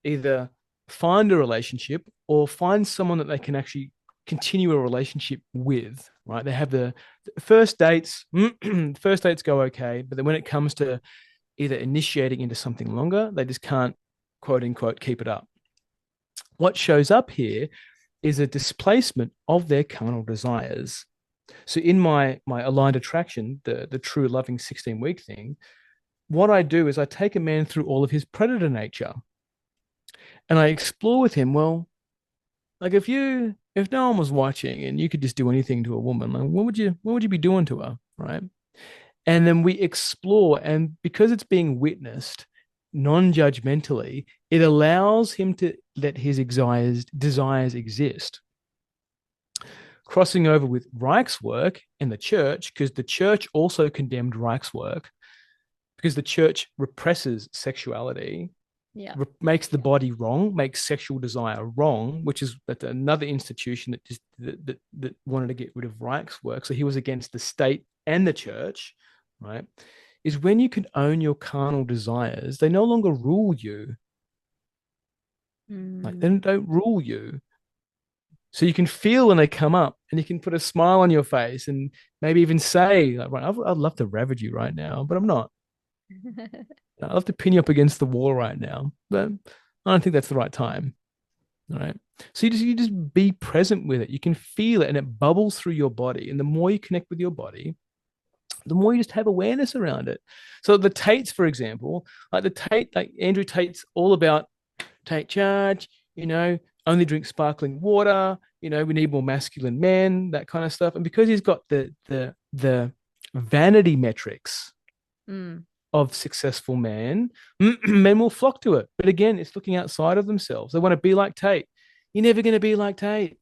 either find a relationship or find someone that they can actually continue a relationship with, right? They have the first dates, first dates go okay, but then when it comes to either initiating into something longer, they just can't, quote unquote, keep it up. What shows up here is a displacement of their carnal desires. So in my aligned attraction, the true loving 16-week thing, what I do is I take a man through all of his predator nature and I explore with him, well, like if no one was watching and you could just do anything to a woman, like what would you be doing to her, right? And then we explore, and because it's being witnessed non-judgmentally, it allows him to let his desires exist. Crossing over with Reich's work and the church, because the church also condemned Reich's work, because the church represses sexuality, Yeah. makes the body wrong, makes sexual desire wrong, which is that's another institution that wanted to get rid of Reich's work. So he was against the state and the church, right? Is when you can own your carnal desires, they no longer rule you. Like they Mm. don't rule you. So you can feel when they come up and you can put a smile on your face and maybe even say, like, right, I'd love to ravage you right now, but I'm not. I'd love to pin you up against the wall right now, but I don't think that's the right time. All right. So you just be present with it. You can feel it and it bubbles through your body. And the more you connect with your body, the more you just have awareness around it. So the Tates, for example, like Andrew Tate's all about take charge, you know, only drink sparkling water, you know, we need more masculine men, that kind of stuff. And because he's got the vanity metrics Mm. of successful men, men will flock to it. But again, it's looking outside of themselves. They want to be like Tate. You're never going to be like Tate.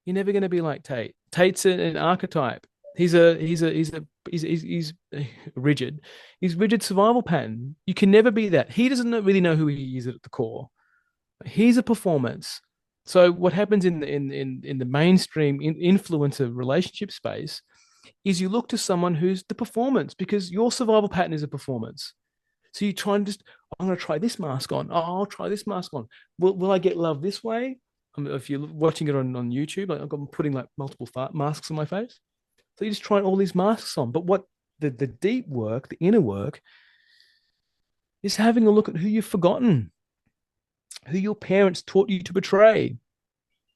You're never going to be like Tate. Tate's an archetype. He's rigid. He's rigid survival pattern. You can never be that. He doesn't really know who he is at the core. He's a performance. So what happens in the mainstream influencer relationship space is you look to someone who's the performance because your survival pattern is a performance. So you try and just, I'm going to try this mask on. Oh, I'll try this mask on. Will I get love this way? If you're watching it on YouTube, like I'm putting like multiple masks on my face. So you just try all these masks on. But what the deep work, the inner work, is having a look at who you've forgotten, who your parents taught you to betray,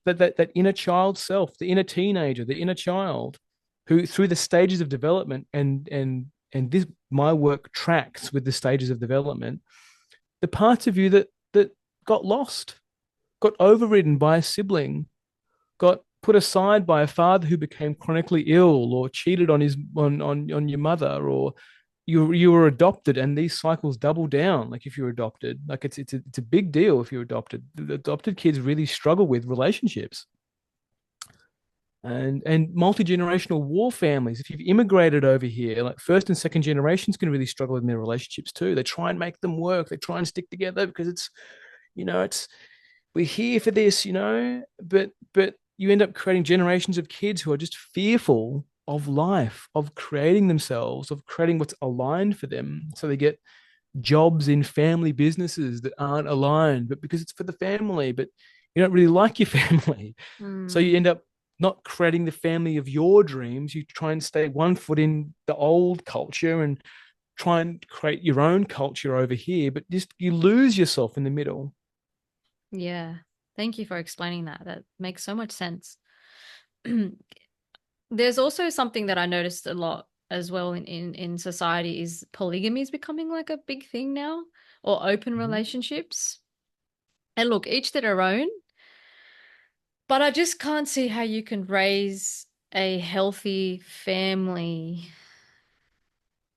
that inner child self, the inner teenager, the inner child, who through the stages of development and this my work tracks with the stages of development, the parts of you that got lost, got overridden by a sibling, got put aside by a father who became chronically ill or cheated on your mother, or you were adopted, and these cycles double down. Like if you're adopted, like it's a big deal if you're adopted. The adopted kids really struggle with relationships and multi-generational war families. If you've immigrated over here, like first and second generations can really struggle in their relationships too. They try and make them work. They try and stick together because it's we're here for this, but you end up creating generations of kids who are just fearful of life, of creating themselves, of creating what's aligned for them. So they get jobs in family businesses that aren't aligned, but because it's for the family, but you don't really like your family. So Mm. you end up not creating the family of your dreams. You try and stay one foot in the old culture and try and create your own culture over here, but just you lose yourself in the middle. Yeah. Thank you for explaining that. That makes so much sense. There's also something that I noticed a lot as well in society is polygamy is becoming like a big thing now, or open Mhm. relationships. And look, each to their own, but I just can't see how you can raise a healthy family.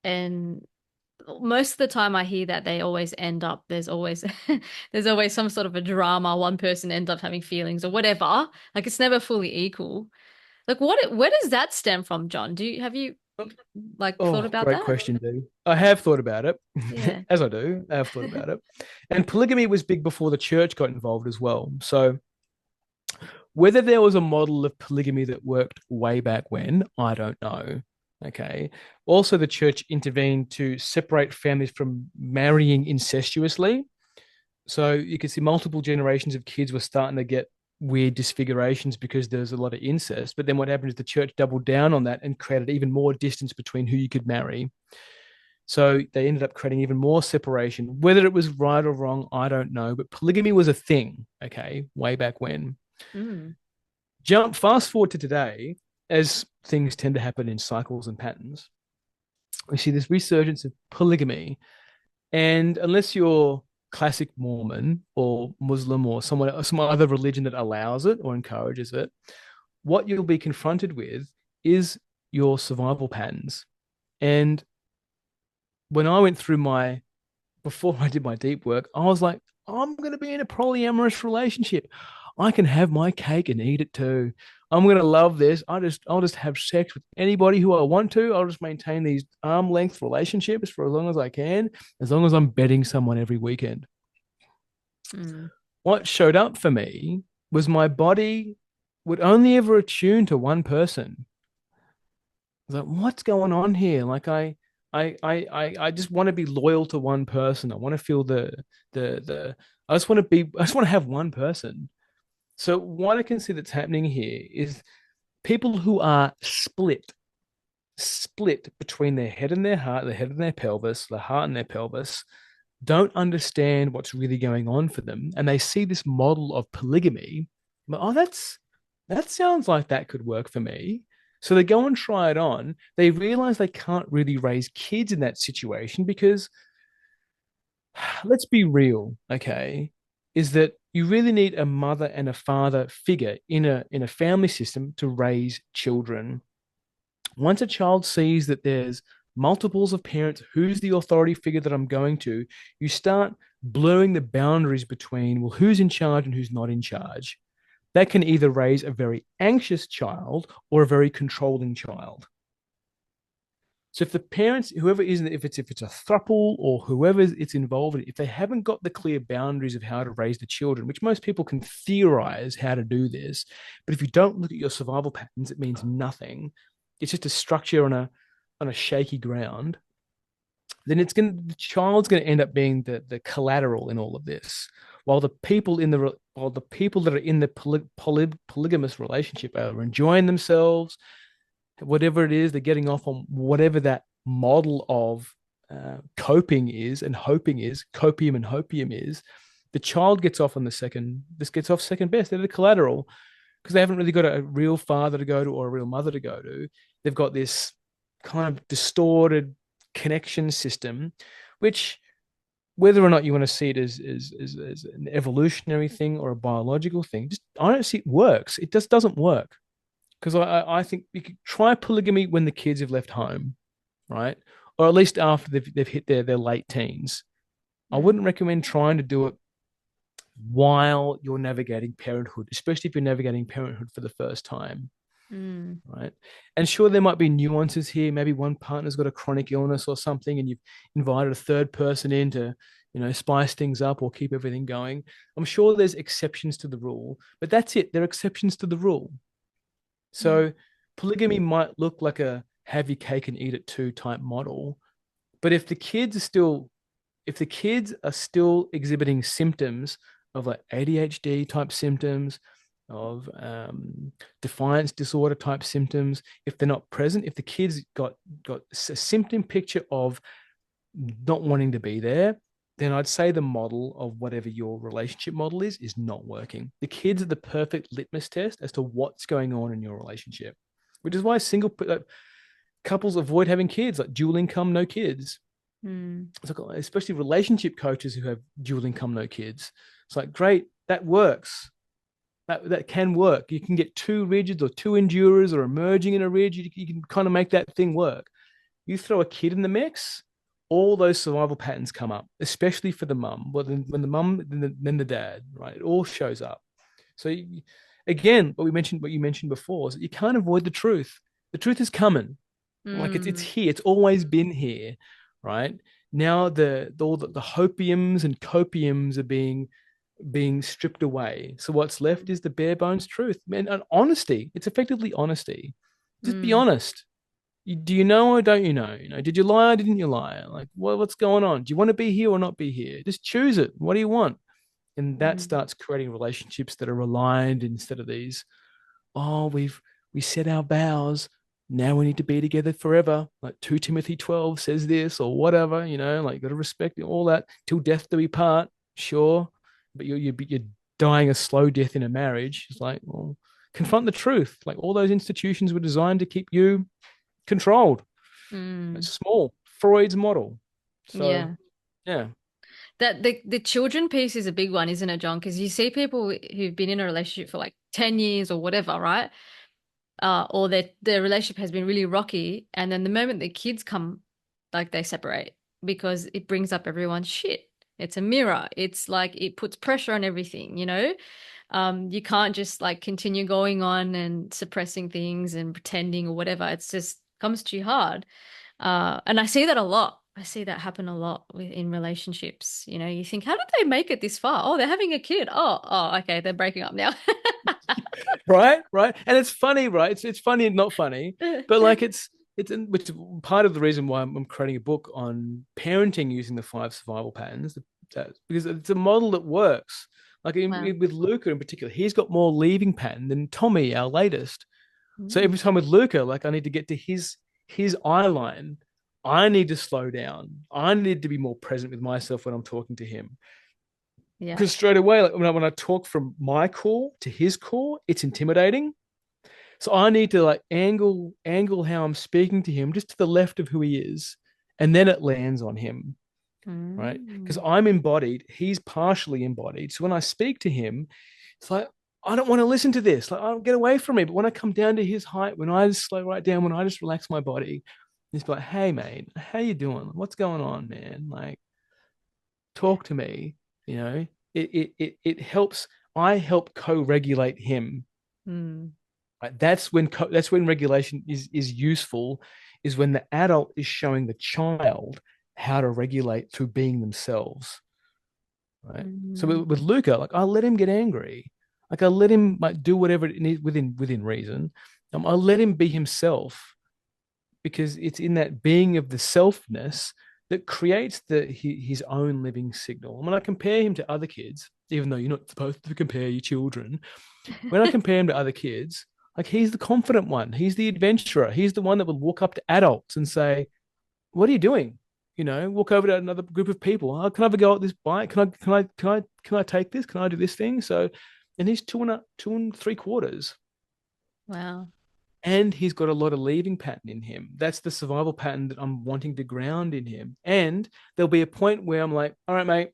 And most of the time I hear that they always end up, there's always there's always some sort of a drama. One person ends up having feelings or whatever. Like it's never fully equal. Like where does that stem from, John? Have you like thought Oh, about great that? question, Dee. I have thought about it, Yeah. as I do. I have thought about it. And polygamy was big before the church got involved as well. So whether there was a model of polygamy that worked way back when, I don't know. Okay. Also, the church intervened to separate families from marrying incestuously. So you can see multiple generations of kids were starting to get weird disfigurations because there's a lot of incest. But then what happened is the church doubled down on that and created even more distance between who you could marry. So they ended up creating even more separation. Whether it was right or wrong, I don't know. But polygamy was a thing, okay, way back when. Mm. Jump fast forward to today, as things tend to happen in cycles and patterns, we see this resurgence of polygamy. And unless you're classic Mormon or Muslim or some other religion that allows it or encourages it, what you'll be confronted with is your survival patterns. And when I went through my before I did my deep work, I was like, I'm going to be in a polyamorous relationship. I can have my cake and eat it too. I'm going to love this. I'll just have sex with anybody who I want to. I'll just maintain these arm length relationships for as long as I can, as long as I'm betting someone every weekend. Mm. What showed up for me was my body would only ever attune to one person. I was like, what's going on here? Like I just want to be loyal to one person. I want to feel the I just want to have one person. So what I can see that's happening here is people who are split between their head and their heart, their head and their pelvis, the heart and their pelvis, don't understand what's really going on for them. And they see this model of polygamy. But, oh, that sounds like that could work for me. So they go and try it on. They realize they can't really raise kids in that situation because let's be real, okay, is that you really need a mother and a father figure in a family system to raise children. Once a child sees that there's multiples of parents, who's the authority figure that I'm going to, you start blurring the boundaries between, well, who's in charge and who's not in charge. That can either raise a very anxious child or a very controlling child. So if the parents, whoever is, if it's a throuple or whoever it's involved in, if they haven't got the clear boundaries of how to raise the children, which most people can theorize how to do this, but if you don't look at your survival patterns, it means nothing. It's just a structure on a shaky ground. Then the child's going to end up being the collateral in all of this, while the people that are in the polygamous relationship are enjoying themselves, whatever it is, they're getting off on whatever that model of coping is and hoping is, copium and hopium is. The child gets off on this gets off second best. They're the collateral because they haven't really got a real father to go to or a real mother to go to. They've got this kind of distorted connection system, which whether or not you want to see it as an evolutionary thing or a biological thing, just I don't see it works. It just doesn't work because I think you could try polygamy when the kids have left home, right? Or at least after they've hit their late teens. I Mm. wouldn't recommend trying to do it while you're navigating parenthood, especially if you're navigating parenthood for the first time, Mm. right? And sure, there might be nuances here. Maybe one partner's got a chronic illness or something, and you've invited a third person in to, spice things up or keep everything going. I'm sure there's exceptions to the rule, but that's it. There are exceptions to the rule. Mm. So polygamy might look like a have your cake and eat it too type model. But if the kids are still if the kids are still exhibiting symptoms of like ADHD type symptoms, of defiance disorder type symptoms, if they're not present, if the kids got a symptom picture of not wanting to be there, then I'd say the model of whatever your relationship model is not working. The kids are the perfect litmus test as to what's going on in your relationship, which is why single couples avoid having kids, like dual income, no kids. Mm. It's like, especially relationship coaches who have dual income, no kids. It's like, great, that works. That can work. You can get two rigids or two endurers or emerging in a ridge. You can kind of make that thing work. You throw a kid in the mix, all those survival patterns come up, especially for the mum. Well, when the mum, then the dad, right? It all shows up. So again, what you mentioned before is that you can't avoid the truth. The truth is coming. Like it's Mm. here. It's always been here, right? Now all the hopiums and copiums are being stripped away. So what's left is the bare bones truth, man. And honesty. It's effectively honesty. Just be Mm. honest. Do you know or don't you know? Did you lie or didn't you lie? Like, what's going on? Do you want to be here or not be here? Just choose it. What do you want? And that Mm. starts creating relationships that are aligned instead of these, oh, we set our vows. Now we need to be together forever. Like 2 Timothy 12 says this or whatever, like got to respect all that till death do we part. Sure. But you're dying a slow death in a marriage. It's like, well, confront the truth. Like all those institutions were designed to keep you controlled. It's Mm. small. Freud's model. So Yeah. yeah. That the children piece is a big one, isn't it, John? Because you see people who've been in a relationship for like 10 years or whatever, right? Or their relationship has been really rocky, and then the moment the kids come, like they separate because it brings up everyone's shit. It's a mirror. It's like it puts pressure on everything, you know? You can't just like continue going on and suppressing things and pretending or whatever. It's just comes too hard. And I see that a lot. I see that happen a lot in relationships. You know, you think, how did they make it this far? Oh, they're having a kid. Oh, okay, they're breaking up now. Right. And it's funny, right? It's funny and not funny, but like it's which part of the reason why I'm creating a book on parenting using the 5 survival patterns, because it's a model that works. Like Wow. with Luca in particular, he's got more leaving pattern than Tommy, our latest. So Mm. every time with Luca, like I need to get to his eye line. I need to slow down. I need to be more present with myself when I'm talking to him. Yeah. Because straight away, like when I talk from my core to his core, it's intimidating. So I need to like angle how I'm speaking to him just to the left of who he is, and then it lands on him, right? Because Mm. I'm embodied, he's partially embodied. So when I speak to him, it's like I don't want to listen to this. Like, I don't get away from me. But when I come down to his height, when I just slow right down, when I just relax my body, he's like, "Hey, mate, how you doing? What's going on, man? Like, talk to me." You know, it helps. I help co-regulate him. Mm. Right? That's when regulation is useful, is when the adult is showing the child how to regulate through being themselves. Right. So Mm. with Luca, like I let him get angry, like I let him like do whatever it needs within reason. I let him be himself, because it's in that being of the selfness that creates his own living signal. And when I compare him to other kids, even though you're not supposed to compare your children, when I compare him to other kids, like he's the confident one, he's the adventurer, he's the one that would walk up to adults and say, "What are you doing?" Walk over to another group of people. Oh, can I have a go at this bike? Can I take this? Can I do this thing? So, and he's 2 and 3/4, Wow. and he's got a lot of leaving pattern in him. That's the survival pattern that I'm wanting to ground in him. And there'll be a point where I'm like, "All right, mate,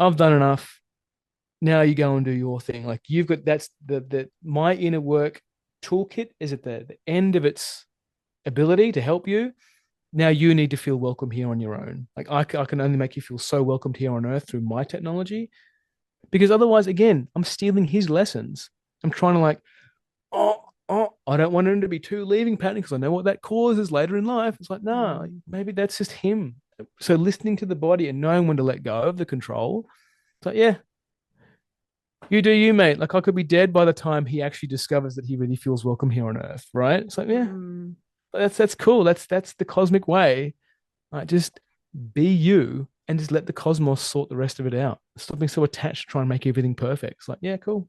I've done enough. Now you go and do your thing." Like you've got that's the my inner work toolkit is at the end of its ability to help you. Now you need to feel welcome here on your own. Like I can only make you feel so welcomed here on earth through my technology, because otherwise, again, I'm stealing his lessons. I'm trying to like, I don't want him to be too leaving pattern because I know what that causes later in life. It's like, no, Mm. maybe that's just him. So listening to the body and knowing when to let go of the control. It's like, yeah, you do you, mate. Like I could be dead by the time he actually discovers that he really feels welcome here on earth, right? It's like, yeah, Mm. that's cool. That's the cosmic way. Just be you, and just let the cosmos sort the rest of it out. Stop being so attached to try and make everything perfect. It's like, yeah, cool,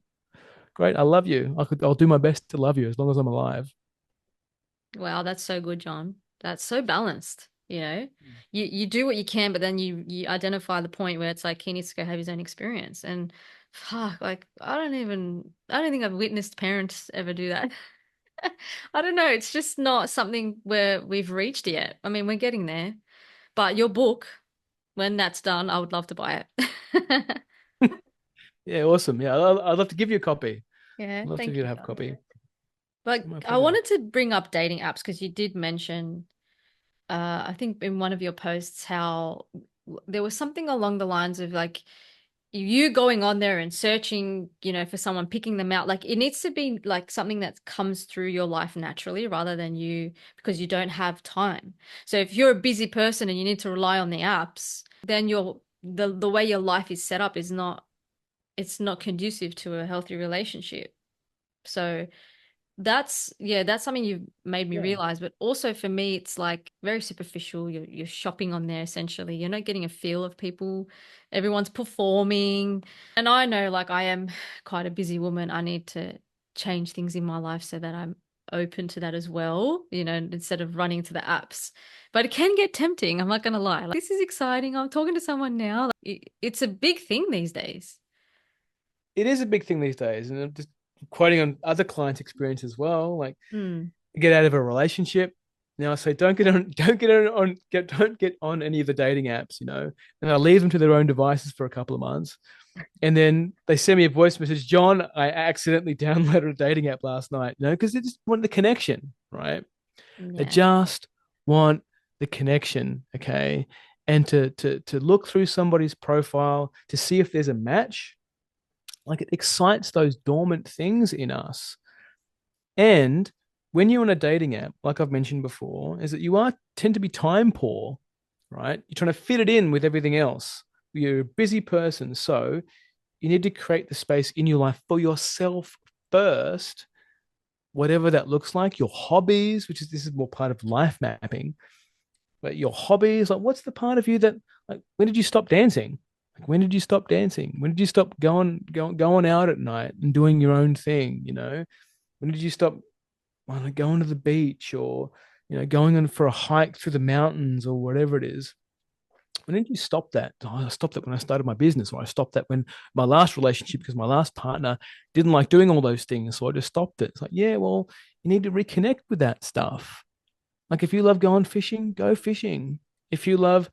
great, I love you. I'll do my best to love you as long as I'm alive. Wow, that's so good, John. That's so balanced, you know. You do what you can, but then you identify the point where it's like he needs to go have his own experience. And fuck, like I don't think I've witnessed parents ever do that. I don't know, it's just not something where we've reached yet. I mean, we're getting there. But your book, when that's done, I would love to buy it. Yeah, awesome. Yeah, I'd love to give you a copy. Yeah, I'd love to thank you, have a John. copy. But My I pleasure. wanted to bring up dating apps because you did mention, I think in one of your posts, how there was something along the lines of like you going on there and searching, for someone, picking them out. Like it needs to be like something that comes through your life naturally rather than you because you don't have time. So if you're a busy person and you need to rely on the apps, then the way your life is set up is not it's not conducive to a healthy relationship. So that's something you've made me Yeah. realize. But also for me, it's like very superficial. You're shopping on there essentially. You're not getting a feel of people. Everyone's performing. And I know like I am quite a busy woman. I need to change things in my life so that I'm open to that as well, instead of running to the apps. But it can get tempting, I'm not gonna lie. Like, this is exciting. I'm talking to someone now. Like, it's a big thing these days. It is a big thing these days, and I'm just quoting on other clients' experience as well. Like, Hmm. get out of a relationship. Now I say don't get on any of the dating apps, and I leave them to their own devices for a couple of months. And then they send me a voice message, John, I accidentally downloaded a dating app last night, because they just want the connection, right? They Yeah. just want the connection, okay? And to look through somebody's profile to see if there's a match, like it excites those dormant things in us. And when you're on a dating app, like I've mentioned before, is that you are tend to be time poor, right? You're trying to fit it in with everything else. You're a busy person, so you need to create the space in your life for yourself first, whatever that looks like. Your hobbies, which is this is more part of life mapping, but your hobbies, like what's the part of you that like when did you stop dancing? Like when did you stop dancing? When did you stop going out at night and doing your own thing? When did you stop going to the beach or going on for a hike through the mountains or whatever it is? When did you stop that? Oh, I stopped that when I started my business, or I stopped that when my last relationship, because my last partner didn't like doing all those things. So I just stopped it. It's like, yeah, well, you need to reconnect with that stuff. Like if you love going fishing, go fishing. If you love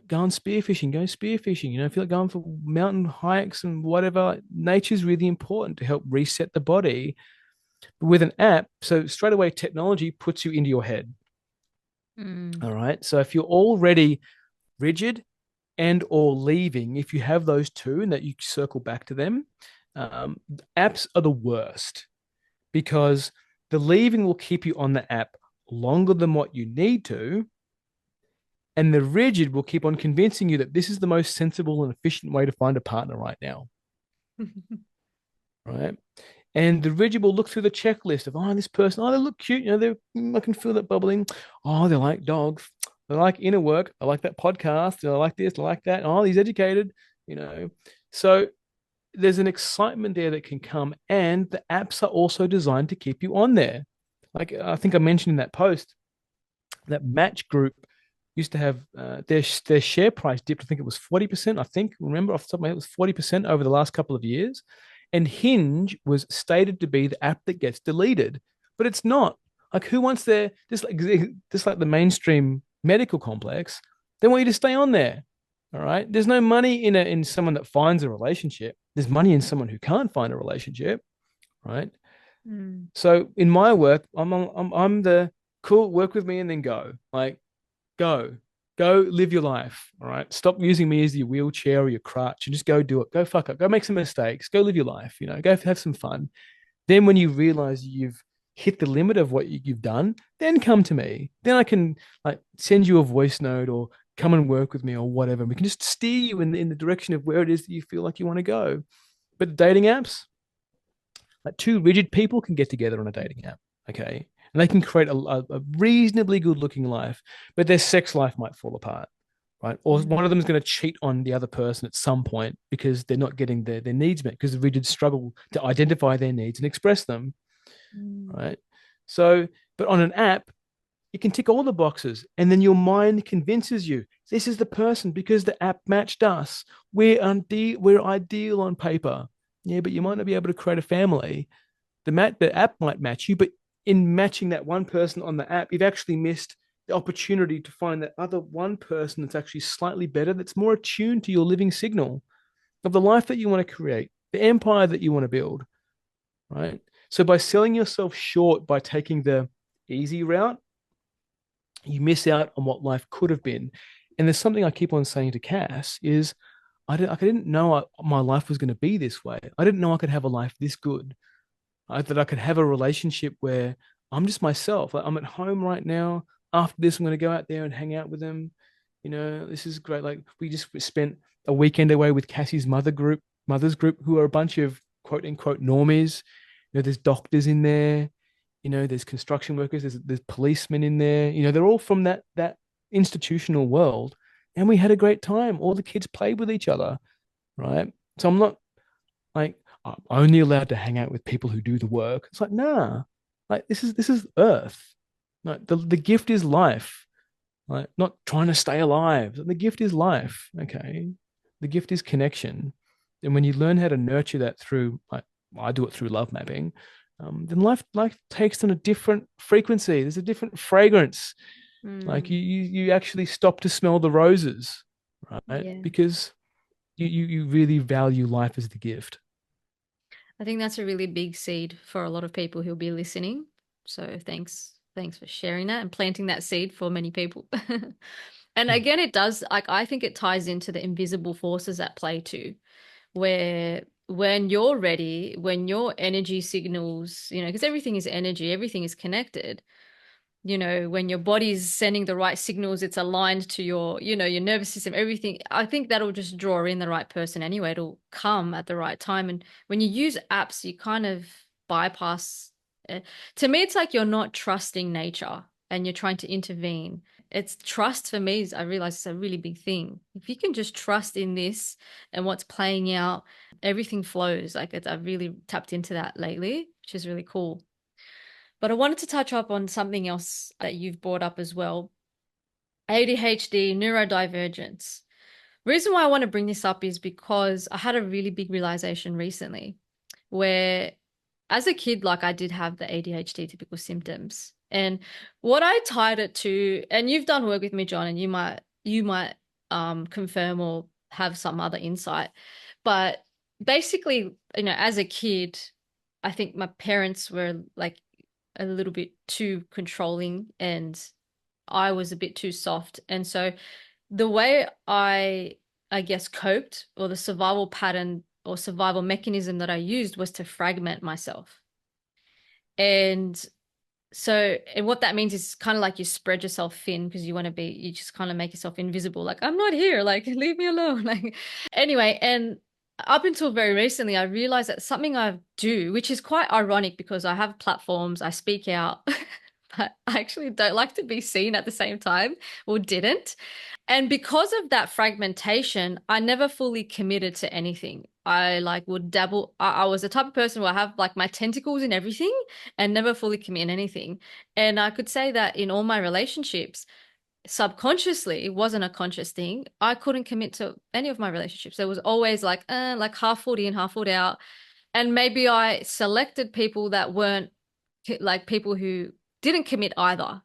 going spearfishing, go spearfishing. If you like going for mountain hikes and whatever, nature's really important to help reset the body with an app. So straight away, technology puts you into your head. Mm. All right. So if you're already rigid and or leaving, if you have those two and that you circle back to them, apps are the worst because the leaving will keep you on the app longer than what you need to. And the rigid will keep on convincing you that this is the most sensible and efficient way to find a partner right now. Right. And the rigid will look through the checklist of, oh, this person, oh, they look cute. I can feel that bubbling. Oh, they like dogs. They like inner work. I like that podcast. I like this. I like that. Oh, he's educated, you know. So there's an excitement there that can come. And the apps are also designed to keep you on there. Like I think I mentioned in that post, that Match Group used to have their share price dipped. I think it was 40%. I think, remember off the top of my head, it was 40% over the last couple of years. And Hinge was stated to be the app that gets deleted, but it's not. Like, who wants their just like the mainstream medical complex? They want you to stay on there. All right. There's no money in someone that finds a relationship. There's money in someone who can't find a relationship. Right. Mm. So in my work, I'm the cool, work with me and then go. Like, go, go live your life. All right. Stop using me as your wheelchair or your crutch and just go do it. Go fuck up. Go make some mistakes. Go live your life. Go have some fun. Then when you realize you've hit the limit of what you've done, then come to me. Then I can like send you a voice note or come and work with me or whatever. We can just steer you in the direction of where it is that you feel like you want to go. But the dating apps, like two rigid people can get together on a dating app, okay? And they can create a reasonably good looking life, but their sex life might fall apart. right? Or one of Mm. them is going to cheat on the other person at some point because they're not getting their needs met because we did struggle to identify their needs and express them, Mm. right? So, but on an app, you can tick all the boxes and then your mind convinces you this is the person because the app matched us. We're ideal on paper. Yeah, but you might not be able to create a family. The app might match you, but in matching that one person on the app, you've actually missed the opportunity to find that other one person that's actually slightly better, that's more attuned to your living signal of the life that you want to create, the empire that you want to build, right? So by selling yourself short by taking the easy route, you miss out on what life could have been. And there's something I keep on saying to Cass is I didn't know my life was going to be this way. I didn't know I could have a life this good. That I could have a relationship where I'm just myself. Like, I'm at home right now. After this, I'm going to go out there and hang out with them. You know, this is great. Like we just spent a weekend away with Cassie's mothers group, who are a bunch of quote unquote normies. You know, there's doctors in there. You know, there's construction workers. There's policemen in there. You know, they're all from that institutional world, and we had a great time. All the kids played with each other, right? So I'm not like I'm only allowed to hang out with people who do the work. It's like, nah, like this is Earth. Like the gift is life. Like not trying to stay alive. The gift is life. Okay. The gift is connection. And when you learn how to nurture that through like I do it through love mapping, then life takes on a different frequency. There's a different fragrance. Like Mm. you actually stop to smell the roses, right? Yeah. Because you really value life as the gift. I think that's a really big seed for a lot of people who'll be listening. So thanks for sharing that and planting that seed for many people. And again, it does, like, I think it ties into the invisible forces at play too, where when you're ready, when your energy signals, because everything is energy, everything is connected. When your body's sending the right signals, it's aligned to your nervous system, everything. I think that'll just draw in the right person anyway. It'll come at the right time. And when you use apps, you kind of bypass. uh, to me, it's like you're not trusting nature and you're trying to intervene. It's trust for me, I realize it's a really big thing. If you can just trust in this and what's playing out, everything flows. Like I've really tapped into that lately, which is really cool. But I wanted to touch up on something else that you've brought up as well. ADHD, neurodivergence. Reason why I want to bring this up is because I had a really big realization recently where as a kid, like I did have the ADHD typical symptoms. And what I tied it to, and you've done work with me, John, and you might confirm or have some other insight. But basically, as a kid, I think my parents were like a little bit too controlling and I was a bit too soft. And so the way I guess coped, or the survival pattern or survival mechanism that I used, was to fragment myself. And and what that means is kind of like you spread yourself thin because you just kind of make yourself invisible. Like, I'm not here, like, leave me alone. Like, anyway, and up until very recently, I realized that something I do, which is quite ironic because I have platforms, I speak out, but I actually don't like to be seen at the same time, or didn't. And because of that fragmentation, I never fully committed to anything. I like would dabble. I was the type of person where I have like my tentacles in everything and never fully commit in anything. And I could say that in all my relationships, subconsciously, it wasn't a conscious thing. I couldn't commit to any of my relationships. There was always like half foot in, half foot out. And maybe I selected people that weren't like people who didn't commit either,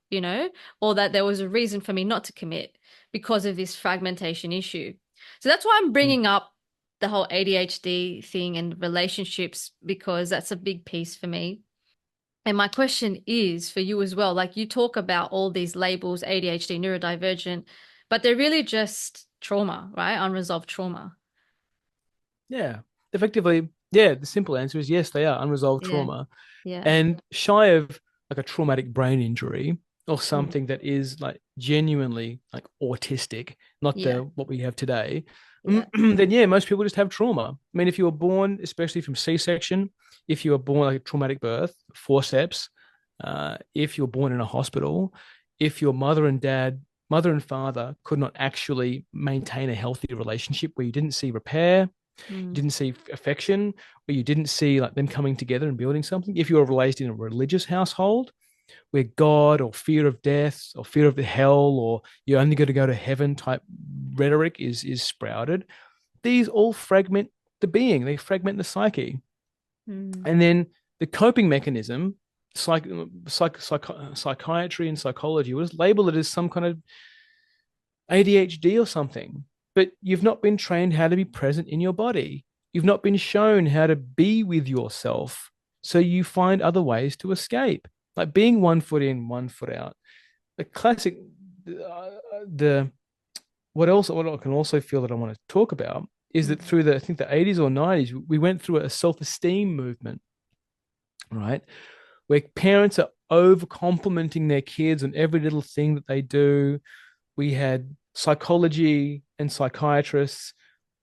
or that there was a reason for me not to commit because of this fragmentation issue. So that's why I'm bringing up the whole ADHD thing and relationships, because that's a big piece for me. And my question is for you as well. Like, you talk about all these labels, ADHD, neurodivergent, but they're really just trauma, right? Unresolved trauma. Yeah. Effectively, yeah, the simple answer is yes, they are unresolved Yeah. trauma. Yeah. And shy of like a traumatic brain injury or Mm. something that is like genuinely like autistic, not Yeah. the what we have today, Yeah. then yeah, most people just have trauma. I mean, if you were born, especially from C-section, if you were born like a traumatic birth, forceps, if you were born in a hospital, if your mother and dad, mother and father could not actually maintain a healthy relationship, where you didn't see repair, you Mm. didn't see affection, where you didn't see like them coming together and building something. If you were raised in a religious household where God or fear of death or fear of the hell or you're only going to go to heaven type rhetoric is sprouted, these all fragment the being, they fragment the psyche. Mm. And then the coping mechanism, psychiatry and psychology was label it as some kind of ADHD or something, but you've not been trained how to be present in your body. You've not been shown how to be with yourself. So you find other ways to escape, like being 1 foot in, 1 foot out. The classic, the what I can also feel that I want to talk about is that Mm. through I think the 80s or 90s, we went through a self-esteem movement, right? Where parents are over complimenting their kids on every little thing that they do. We had psychology and psychiatrists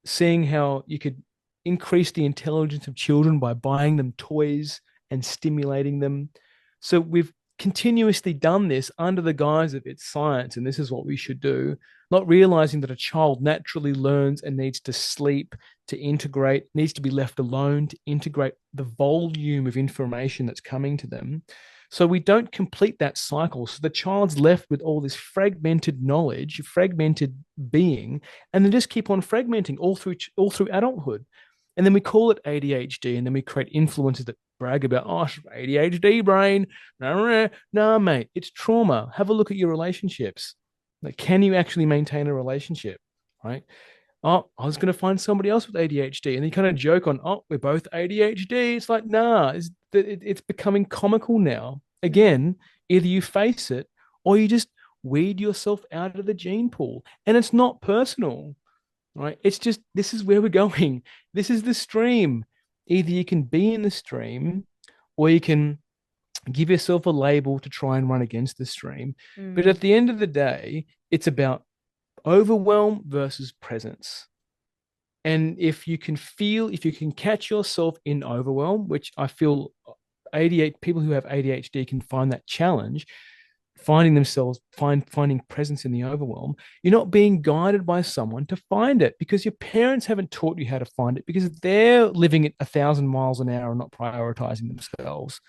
seeing how you could increase the intelligence of children by buying them toys and stimulating them. So we've continuously done this under the guise of it's science and this is what we should do, not realizing that a child naturally learns and needs to sleep to integrate, needs to be left alone to integrate the volume of information that's coming to them. So we don't complete that cycle. So the child's left with all this fragmented knowledge, fragmented being, and they just keep on fragmenting all through adulthood. And then we call it ADHD, and then we create influencers that brag about, oh, ADHD brain. No, mate, it's trauma. Have a look at your relationships. Like, can you actually maintain a relationship? Right? Oh, I was going to find somebody else with ADHD. And you kind of joke on, oh, we're both ADHD. It's like, nah, it's becoming comical now. Mm. Again, either you face it or you just weed yourself out of the gene pool. And it's not personal, right? It's just, this is where we're going. This is the stream. Either you can be in the stream or you can give yourself a label to try and run against the stream. But Mm. at the end of the day, it's about overwhelm versus presence. And if you can catch yourself in overwhelm, which I feel 88 people who have ADHD can find that challenge, finding themselves, finding presence in the overwhelm, you're not being guided by someone to find it because your parents haven't taught you how to find it because they're living at 1,000 miles an hour and not prioritizing themselves.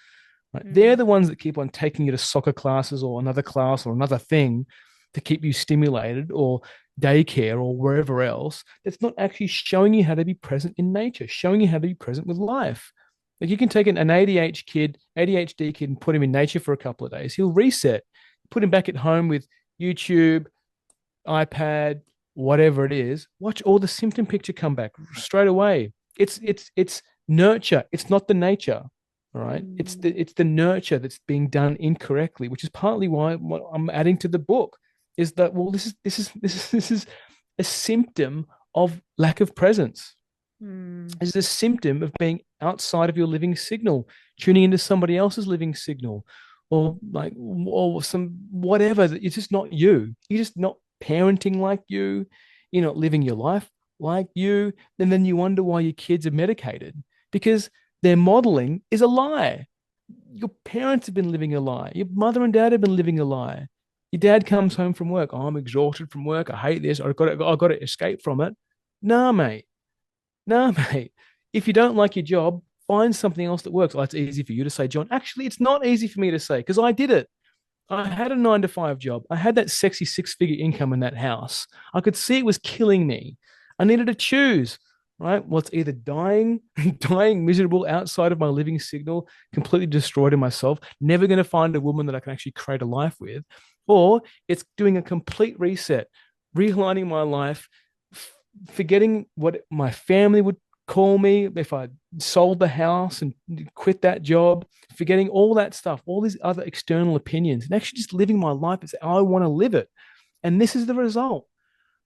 Right? They're Mm. the ones that keep on taking you to soccer classes or another class or another thing to keep you stimulated or daycare or wherever else. That's not actually showing you how to be present in nature, showing you how to be present with life. Like you can take an ADHD kid and put him in nature for a couple of days. He'll reset, put him back at home with YouTube, iPad, whatever it is. Watch all the symptom picture come back straight away. It's nurture. It's not the nature. All right. Mm. It's the nurture that's being done incorrectly, which is partly why what I'm adding to the book is that well, this is a symptom of lack of presence. Mm. Is a symptom of being outside of your living signal, tuning into somebody else's living signal, or some whatever. It's just not you. You're just not parenting like you. You're not living your life like you. And then you wonder why your kids are medicated because their modeling is a lie. Your parents have been living a lie. Your mother and dad have been living a lie. Your dad comes home from work. Oh, I'm exhausted from work. I hate this. I've got to escape from it. Nah, mate. No, mate. If you don't like your job, find something else that works. Oh, it's easy for you to say, John. Actually, it's not easy for me to say because I did it. I had a 9 to 5 job. I had that sexy 6 figure income in that house. I could see it was killing me. I needed to choose, right? Well, it's either dying, dying miserable outside of my living signal, completely destroyed in myself, never going to find a woman that I can actually create a life with, or it's doing a complete reset, realigning my life, forgetting what my family would call me if I sold the house and quit that job, forgetting all that stuff, all these other external opinions, and actually just living my life as I want to live it. And this is the result.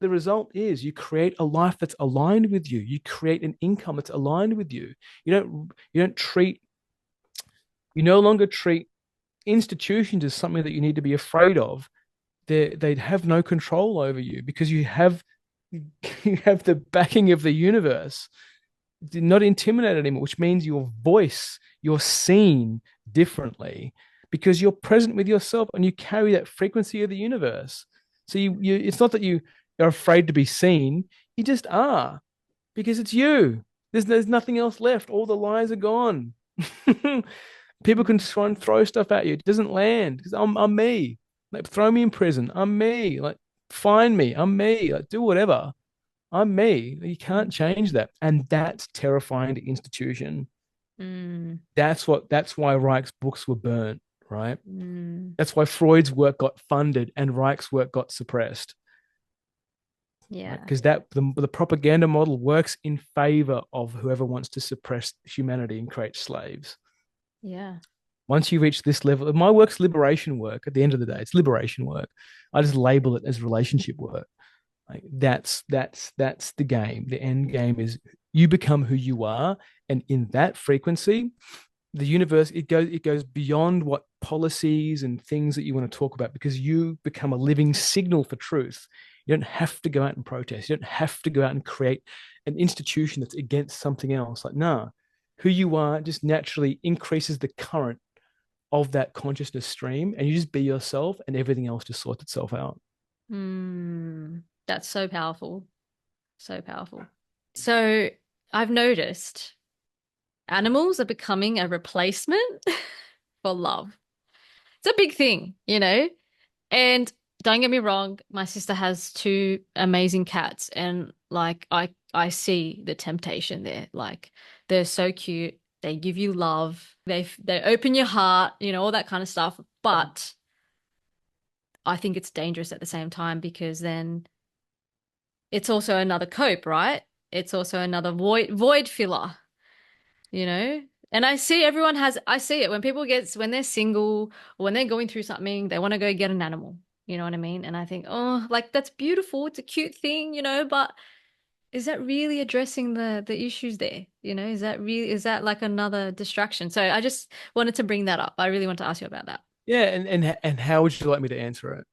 The result is you create a life that's aligned with you. You create an income that's aligned with you. You don't treat you no longer treat institutions as something that you need to be afraid of. They have no control over you because you have the backing of the universe. Not intimidated anymore, which means your voice, you're seen differently because you're present with yourself and you carry that frequency of the universe. So it's not that you are afraid to be seen. You just are because it's you. There's nothing else left. All the lies are gone. People can try and throw stuff at you. It doesn't land because I'm me. Like throw me in prison. I'm me. Like find me. I'm me. Like do whatever. I'm me. You can't change that. And that's terrifying to institution. Mm, That's why Reich's books were burnt, right? mm, That's why Freud's work got funded and Reich's work got suppressed, right? yeah. Because the propaganda model works in favor of whoever wants to suppress humanity and create slaves. Yeah. Once you reach this level, my work's liberation work. At the end of the day, it's liberation work. I just label it as relationship work. Like that's the game. The end game is you become who you are, and in that frequency, the universe it goes beyond what policies and things that you want to talk about because you become a living signal for truth. You don't have to go out and protest. You don't have to go out and create an institution that's against something else. Like, nah, who you are just naturally increases the current of that consciousness stream, and you just be yourself, and everything else just sorts itself out. Mm, that's so powerful. So powerful. So I've noticed animals are becoming a replacement for love. It's a big thing, you know? And don't get me wrong, my sister has two amazing cats and like I see the temptation there. Like they're so cute. They give you love. They open your heart, you know, all that kind of stuff. But I think it's dangerous at the same time because then it's also another cope, right? It's also another void filler, you know? And I see it when when they're single or when they're going through something, they want to go get an animal. You know what I mean? And I think, oh, like that's beautiful. It's a cute thing, you know, but is that really addressing the issues there? You know, is that like another distraction? So I just wanted to bring that up. I really want to ask you about that. Yeah, and how would you like me to answer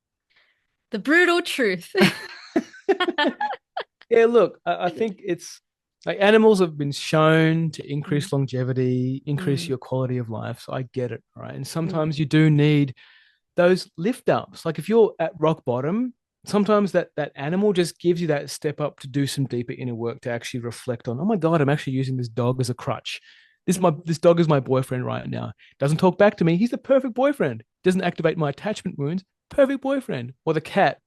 The brutal truth. it? Yeah, look, I think it's like animals have been shown to Mm, increase longevity, increase mm, your quality of life. So I get it, right? And mm, sometimes you do need those lift ups. Like if you're at rock bottom, sometimes that animal just gives you that step up to do some deeper inner work to actually reflect on, oh my God, I'm actually using this dog as a crutch. mm, This dog is my boyfriend right now. Doesn't talk back to me. He's the perfect boyfriend. Doesn't activate my attachment wounds. Perfect boyfriend. Or the cat.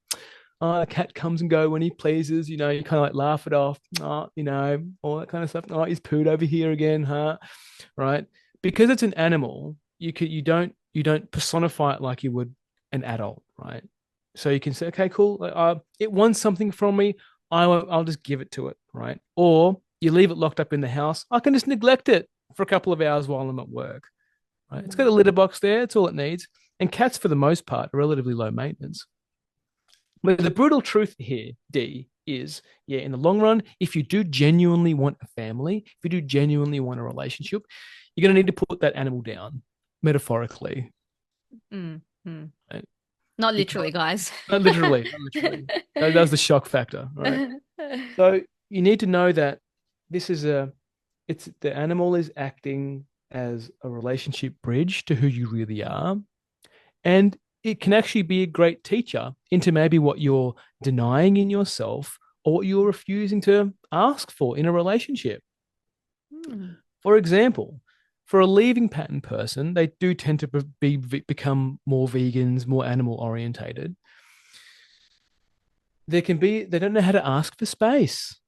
The cat comes and go when he pleases. You know, you kind of like laugh it off. You know, all that kind of stuff. Oh, he's pooed over here again, huh? Right? Because it's an animal, you don't personify it like you would an adult, right? So you can say, okay, cool. It wants something from me. I'll just give it to it, right? Or you leave it locked up in the house. I can just neglect it for a couple of hours while I'm at work, right? It's got a mm. litter box there. It's all it needs. And cats, for the most part, are relatively low maintenance. But the brutal truth here, D, is yeah, in the long run, if you do genuinely want a family, if you do genuinely want a relationship, you're going to need to put that animal down, metaphorically. Mm, mm. Right? Not Because literally, guys. not literally, not literally. That's the shock factor, right? So you need to know that this is a, it's the animal is acting as a relationship bridge to who you really are. And it can actually be a great teacher into maybe what you're denying in yourself or what you're refusing to ask for in a relationship. Mm, For example, for a leaving pattern person, they do tend to become more vegans, more animal orientated. They don't know how to ask for space,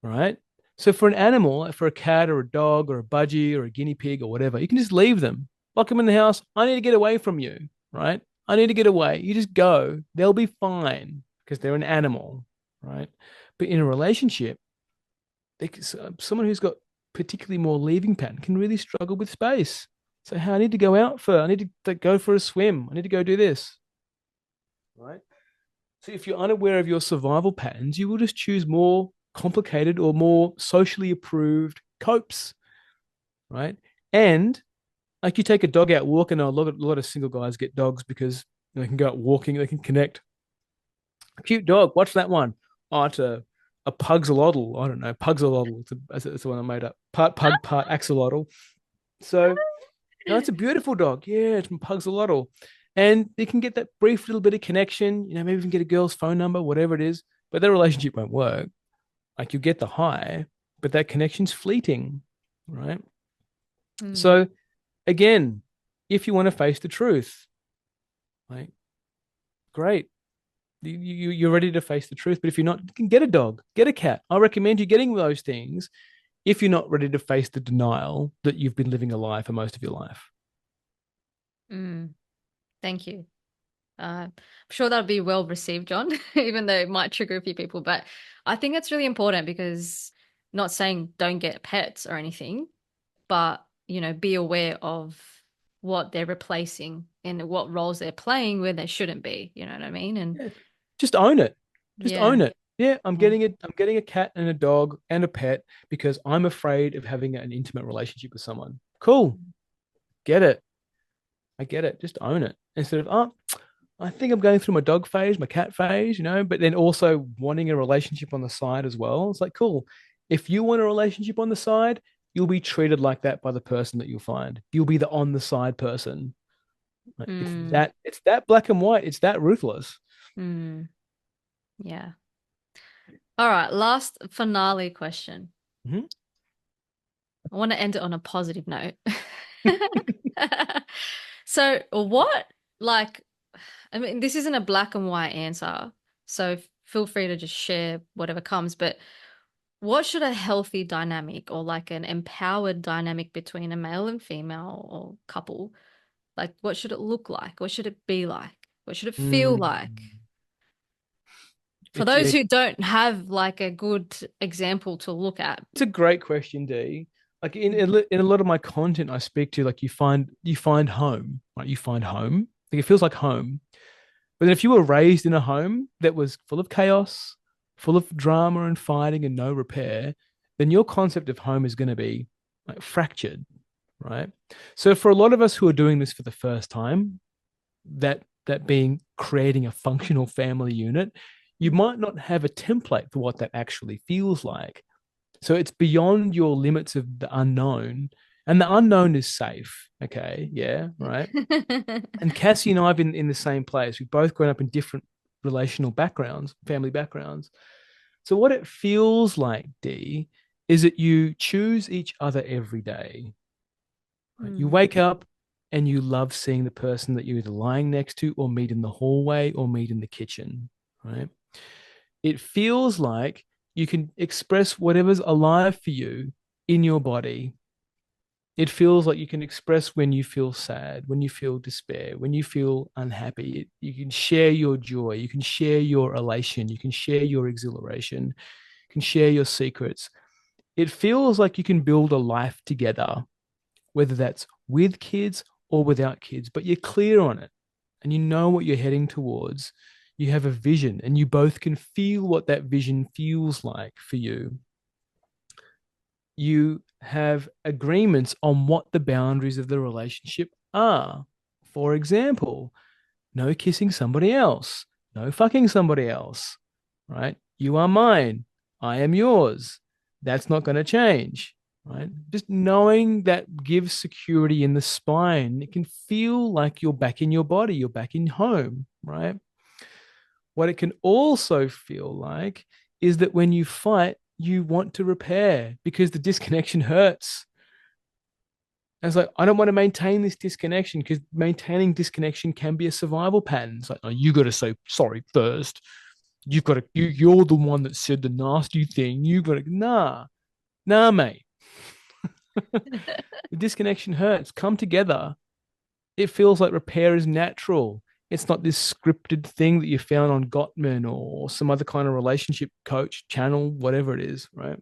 right? So for an animal, for a cat or a dog or a budgie or a guinea pig or whatever, you can just leave them, lock them in the house. I need to get away from you, right? I need to get away. You just go. They'll be fine because they're an animal, right? But in a relationship, someone who's got particularly more leaving pattern can really struggle with space. So, hey, I need to go out I need to go for a swim. I need to go do this, right? So if you're unaware of your survival patterns, you will just choose more complicated or more socially approved copes, right? And like you take a dog out walking, a lot of single guys get dogs because they can go out walking, they can connect. Cute dog, watch that one. Oh, it's a pugsalotl. I don't know, pugsalotl. It's the one I made up. Part pug, part axolotl. So no, it's a beautiful dog. Yeah, it's pugsalotl. And they can get that brief little bit of connection, maybe even get a girl's phone number, whatever it is, but their relationship won't work. Like you get the high, but that connection's fleeting, right? Mm. So again, if you want to face the truth, like great. You're ready to face the truth. But if you're not, you can get a dog, get a cat. I recommend you getting those things if you're not ready to face the denial that you've been living a lie for most of your life. Mm. Thank you. I'm sure that'll be well received, John, even though it might trigger a few people. But I think it's really important because not saying don't get pets or anything, but be aware of what they're replacing and what roles they're playing where they shouldn't be. You know what I mean? And Yeah. Just own it. Just yeah, own it. Yeah, I'm yeah, getting it. I'm getting a cat and a dog and a pet because I'm afraid of having an intimate relationship with someone. Cool. Get it. I get it. Just own it. Instead of, I think I'm going through my dog phase, my cat phase, but then also wanting a relationship on the side as well. It's like, cool. If you want a relationship on the side, you'll be treated like that by the person that you'll find. You'll be the on the side person. Like, mm, it's that black and white. It's that ruthless. mm, yeah. All right, last finale question. Mhm. I want to end it on a positive note. So, what, like, I mean, this isn't a black and white answer, so feel free to just share whatever comes, but what should a healthy dynamic or like an empowered dynamic between a male and female or couple, like, what should it look like? What should it be like? What should it feel Mm. like? For It's those a, who don't have like a good example to look at. it's a great question, D. Like in a lot of my content I speak to, like you find home, right? You find home. Like it feels like home. But if you were raised in a home that was full of chaos, full of drama and fighting and no repair, then your concept of home is going to be like fractured, right? So for a lot of us who are doing this for the first time, that being creating a functional family unit, you might not have a template for what that actually feels like. So it's beyond your limits of the unknown, and the unknown is safe. Okay, yeah, right. And Cassie and I have been in the same place. We've both grown up in different relational backgrounds, family backgrounds. So what it feels like, D, is that you choose each other every day. Right? You Hmm. wake up and you love seeing the person that you're either lying next to or meet in the hallway or meet in the kitchen, right? It feels like you can express whatever's alive for you in your body. It feels like you can express when you feel sad, when you feel despair, when you feel unhappy. You can share your joy, you can share your elation, you can share your exhilaration, you can share your secrets. It feels like you can build a life together, whether that's with kids or without kids, but you're clear on it and you know what you're heading towards. You have a vision and you both can feel what that vision feels like for you. You have agreements on what the boundaries of the relationship are. For example, no kissing somebody else, no fucking somebody else, right? You are mine, I am yours. That's not going to change, right? Just knowing that gives security in the spine. It can feel like you're back in your body, you're back in home, right? What it can also feel like is that when you fight, you want to repair because the disconnection hurts. And it's like, I don't want to maintain this disconnection because maintaining disconnection can be a survival pattern. It's like, oh, you got to say sorry first. You've got to, you're the one that said the nasty thing. You got to, nah, mate. The disconnection hurts. Come together. It feels like repair is natural. It's not this scripted thing that you found on Gottman or some other kind of relationship coach channel, whatever it is, right?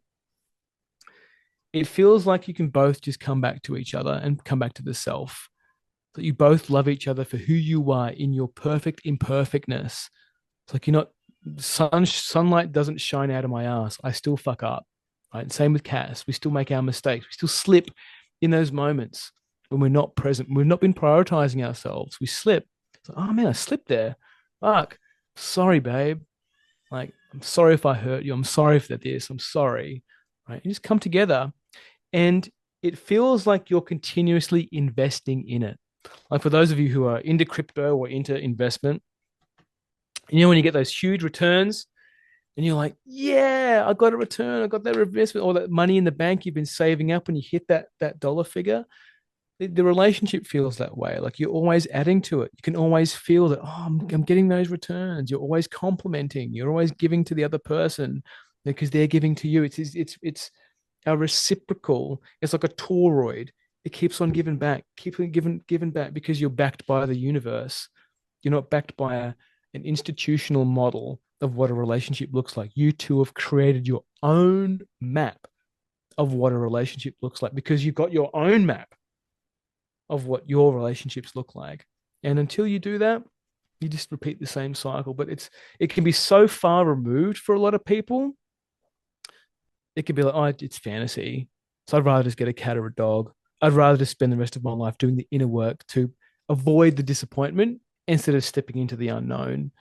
It feels like you can both just come back to each other and come back to the self. That you both love each other for who you are in your perfect imperfectness. It's like you're not sunlight doesn't shine out of my ass. I still fuck up. Right. And same with Cass. We still make our mistakes. We still slip in those moments when we're not present. We've not been prioritizing ourselves. We slip. It's like, oh man, I slipped there. Fuck. Sorry, babe. Like, I'm sorry if I hurt you. I'm sorry for this. I'm sorry. Right. You just come together and it feels like you're continuously investing in it. Like for those of you who are into crypto or into investment, when you get those huge returns and you're like, yeah, I got a return, I got that investment, all that money in the bank you've been saving up, when you hit that dollar figure, the relationship feels that way. Like you're always adding to it. You can always feel that, oh, I'm getting those returns. You're always complimenting. You're always giving to the other person because they're giving to you. It's a reciprocal. It's like a toroid. It keeps on giving back, keep on giving back because you're backed by the universe. You're not backed by an institutional model of what a relationship looks like. You two have created your own map of what a relationship looks like because you've got your own map of what your relationships look like. And until you do that, you just repeat the same cycle. But it can be so far removed for a lot of people. It can be like, oh, it's fantasy. So I'd rather just get a cat or a dog. I'd rather just spend the rest of my life doing the inner work to avoid the disappointment instead of stepping into the unknown.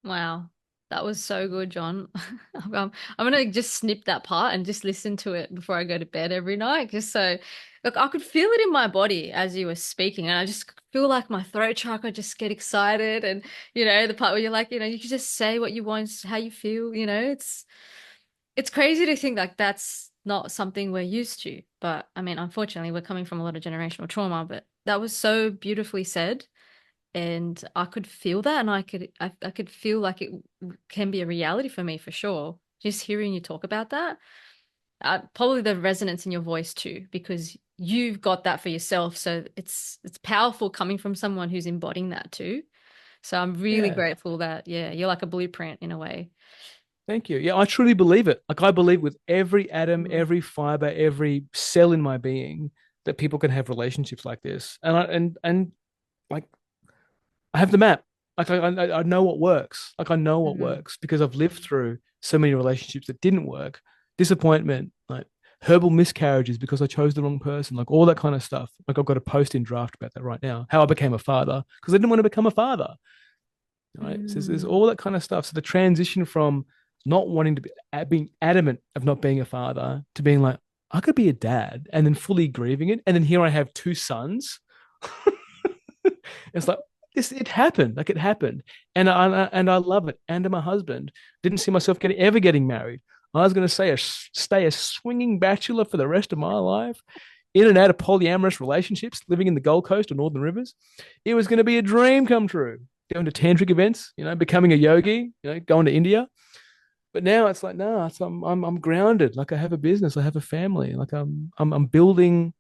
Wow. That was so good, John. I'm gonna just snip that part and just listen to it before I go to bed every night. Just so, look, I could feel it in my body as you were speaking, and I just feel like my throat chakra just get excited, and the part where you're like, you can just say what you want, how you feel. It's crazy to think like that's not something we're used to. But I mean, unfortunately, we're coming from a lot of generational trauma. But that was so beautifully said, and I could feel that, and I could feel like it can be a reality for me for sure. Just hearing you talk about that, probably the resonance in your voice too, because you've got that for yourself. So it's powerful coming from someone who's embodying that too. So I'm really Yeah. grateful that you're like a blueprint in a way. Thank you. Yeah, I truly believe it. Like I believe with every atom, Mm. every fiber, every cell in my being that people can have relationships like this. And like I have the map. Like I know what works. Like I know what Mm. works because I've lived through so many relationships that didn't work, disappointment, like herbal miscarriages because I chose the wrong person, like all that kind of stuff. Like I've got a post in draft about that right now. How I became a father because I didn't want to become a father. Right. So there's Mm. all that kind of stuff. So the transition from not wanting to be being adamant of not being a father to being like, I could be a dad and then fully grieving it. And then here I have two sons. It's like this, it happened. Like it happened. And I love it. And my husband didn't see myself ever getting married. I was going to say stay a swinging bachelor for the rest of my life, in and out of polyamorous relationships, living in the Gold Coast or Northern Rivers. It was going to be a dream come true. Going to tantric events, becoming a yogi, going to India. But now it's like, no, I'm grounded. Like I have a business, I have a family. Like I'm building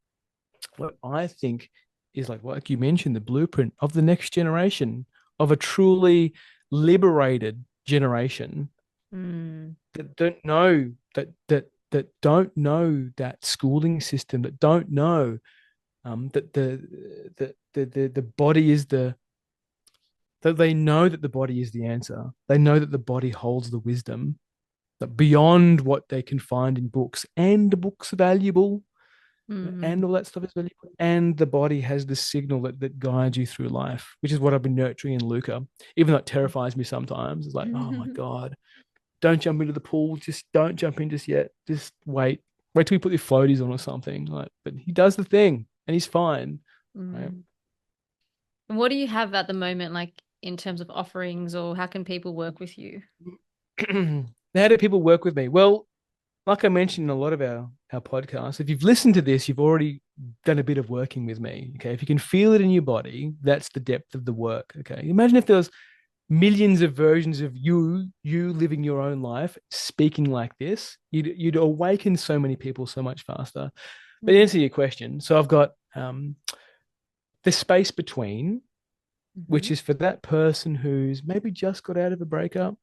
what I think is like you mentioned, the blueprint of the next generation, of a truly liberated generation Mm. that don't know that don't know that schooling system, that don't know that the body is that they know that the body is the answer. They know that the body holds the wisdom that beyond what they can find in books, and the books are valuable, and Mm. all that stuff is valuable, and the body has the signal that guides you through life, which is what I've been nurturing in Luca. Even though it terrifies me sometimes, it's like, oh my god, don't jump into the pool, just don't jump in just yet, just wait till we put the floaties on or something. Like, but he does the thing, and he's fine, right? Mm. And what do you have at the moment, like in terms of offerings, or how can people work with you? How do people work with me? Well, like I mentioned in a lot of our podcasts, if you've listened to this, you've already done a bit of working with me. Okay. If you can feel it in your body, that's the depth of the work. Okay. Imagine if there was millions of versions of you living your own life, speaking like this, you'd awaken so many people so much faster. But to Mm. answer your question, so I've got the space between, which Mhm. is for that person who's maybe just got out of a breakup,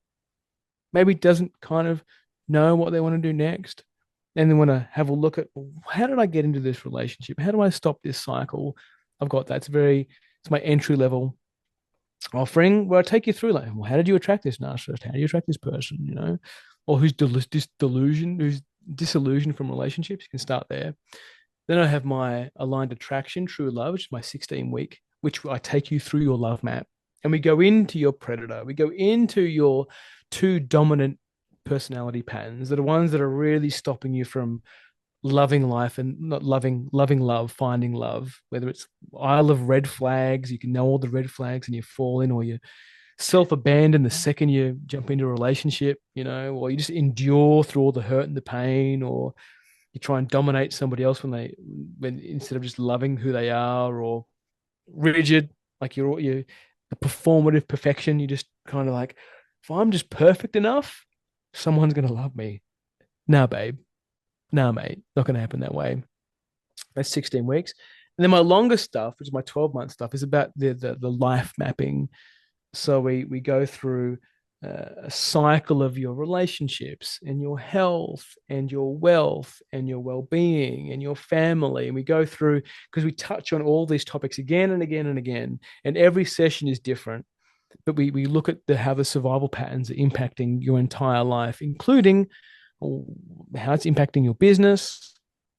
maybe doesn't kind of know what they want to do next, and they want to have a look at, well, how did I get into this relationship? How do I stop this cycle? I've got that. It's my entry level offering where I take you through, like, well, how did you attract this narcissist? How do you attract this person? Or who's who's disillusioned from relationships? You can start there. Then I have my aligned attraction, true love, which is my 16-week, which I take you through your love map. And we go into your predator. We go into your two dominant personality patterns that are ones that are really stopping you from loving life and not loving love, finding love, whether it's Isle of red flags, you can know all the red flags and you fall in, or you self-abandon the second you jump into a relationship, or you just endure through all the hurt and the pain, or you try and dominate somebody else when instead of just loving who they are, or rigid, like you're the performative perfection. You just kind of like, if I'm just perfect enough, someone's gonna love me. Nah, babe. Nah, mate. Not gonna happen that way. That's 16 weeks. And then my longest stuff, which is my 12-month stuff, is about the life mapping. So we go through a cycle of your relationships and your health and your wealth and your well-being and your family. And we go through, because we touch on all these topics again and again and again. And every session is different. But we look at how the survival patterns are impacting your entire life, including how it's impacting your business,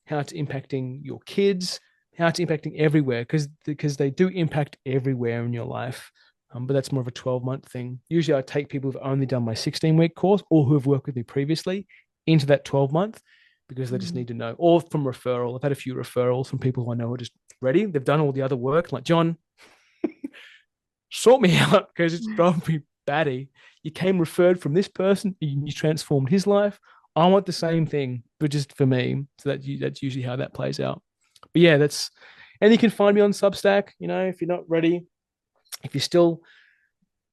how it's impacting your kids, how it's impacting everywhere, because they do impact everywhere in your life. But that's more of a 12-month thing. Usually I take people who've only done my 16-week course or who have worked with me previously into that 12-month, because they just Mm. need to know, or from referral. I've had a few referrals from people who I know are just ready. They've done all the other work. Like, John, sort me out because it's driving me batty. You came referred from this person, you transformed his life. I want the same thing, but just for me. So that's usually how that plays out. But yeah, and you can find me on Substack, if you're not ready, if you're still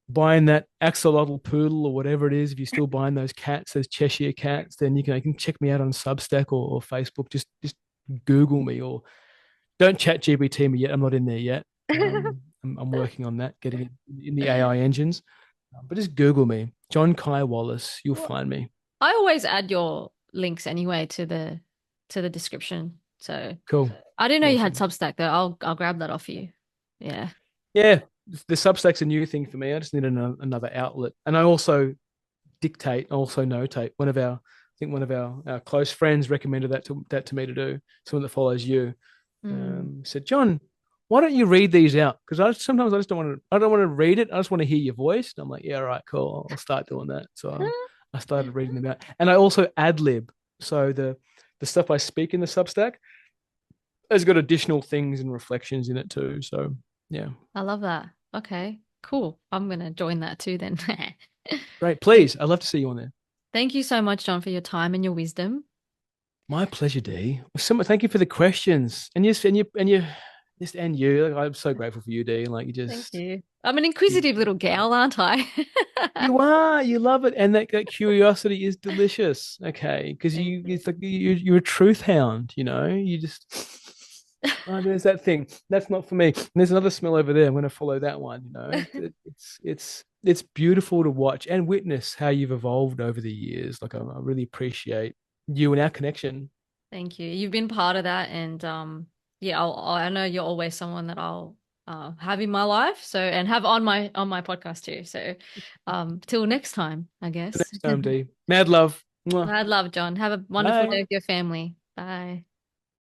buying that axolotl poodle or whatever it is, if you're still buying those cats, those Cheshire cats, then you can check me out on Substack or Facebook. Just Google me, or don't chat GPT me yet. I'm not in there yet. I'm working on that, getting it in the AI engines. But just Google me, John Kai Wallis. You'll Well, find me. I always add your links anyway to the description. So Cool. I didn't know you had Awesome. Substack though. I'll grab that off you. Yeah. Yeah, the Substack's a new thing for me. I just need another outlet. And I also also notate. One of our close friends recommended that to me to do. Someone that follows you Mm. said, John, why don't you read these out? Because sometimes I just don't want to. I don't want to read it. I just want to hear your voice. And I'm like, yeah, all right, cool. I'll start doing that. So I started reading them out, and I also ad lib. So the stuff I speak in the Substack has got additional things and reflections in it too. So yeah, I love that. Okay, cool. I'm gonna join that too then. great. Thank Please, I'd love to see you on there. thank you so much, John, for your time and your wisdom. My pleasure, D. Thank you for the questions, and yes, and you. Like, I'm so grateful for you, D. Like Thank you. I'm an inquisitive little gal, aren't I? you are, you love it, and that curiosity is delicious. Okay, because Thank it's you. like you're a truth hound. You just oh, there's that thing. That's not for me. And there's another smell over there. I'm going to follow that one. It's beautiful to watch and witness how you've evolved over the years. Like I really appreciate you and our connection. Thank you. You've been part of that, and yeah, I know you're always someone that I'll have in my life. So and have on my podcast too. So till next time, I guess. Next time, D. Mad love. Mwah. Mad love, John. Have a wonderful day Bye. with your family. Bye.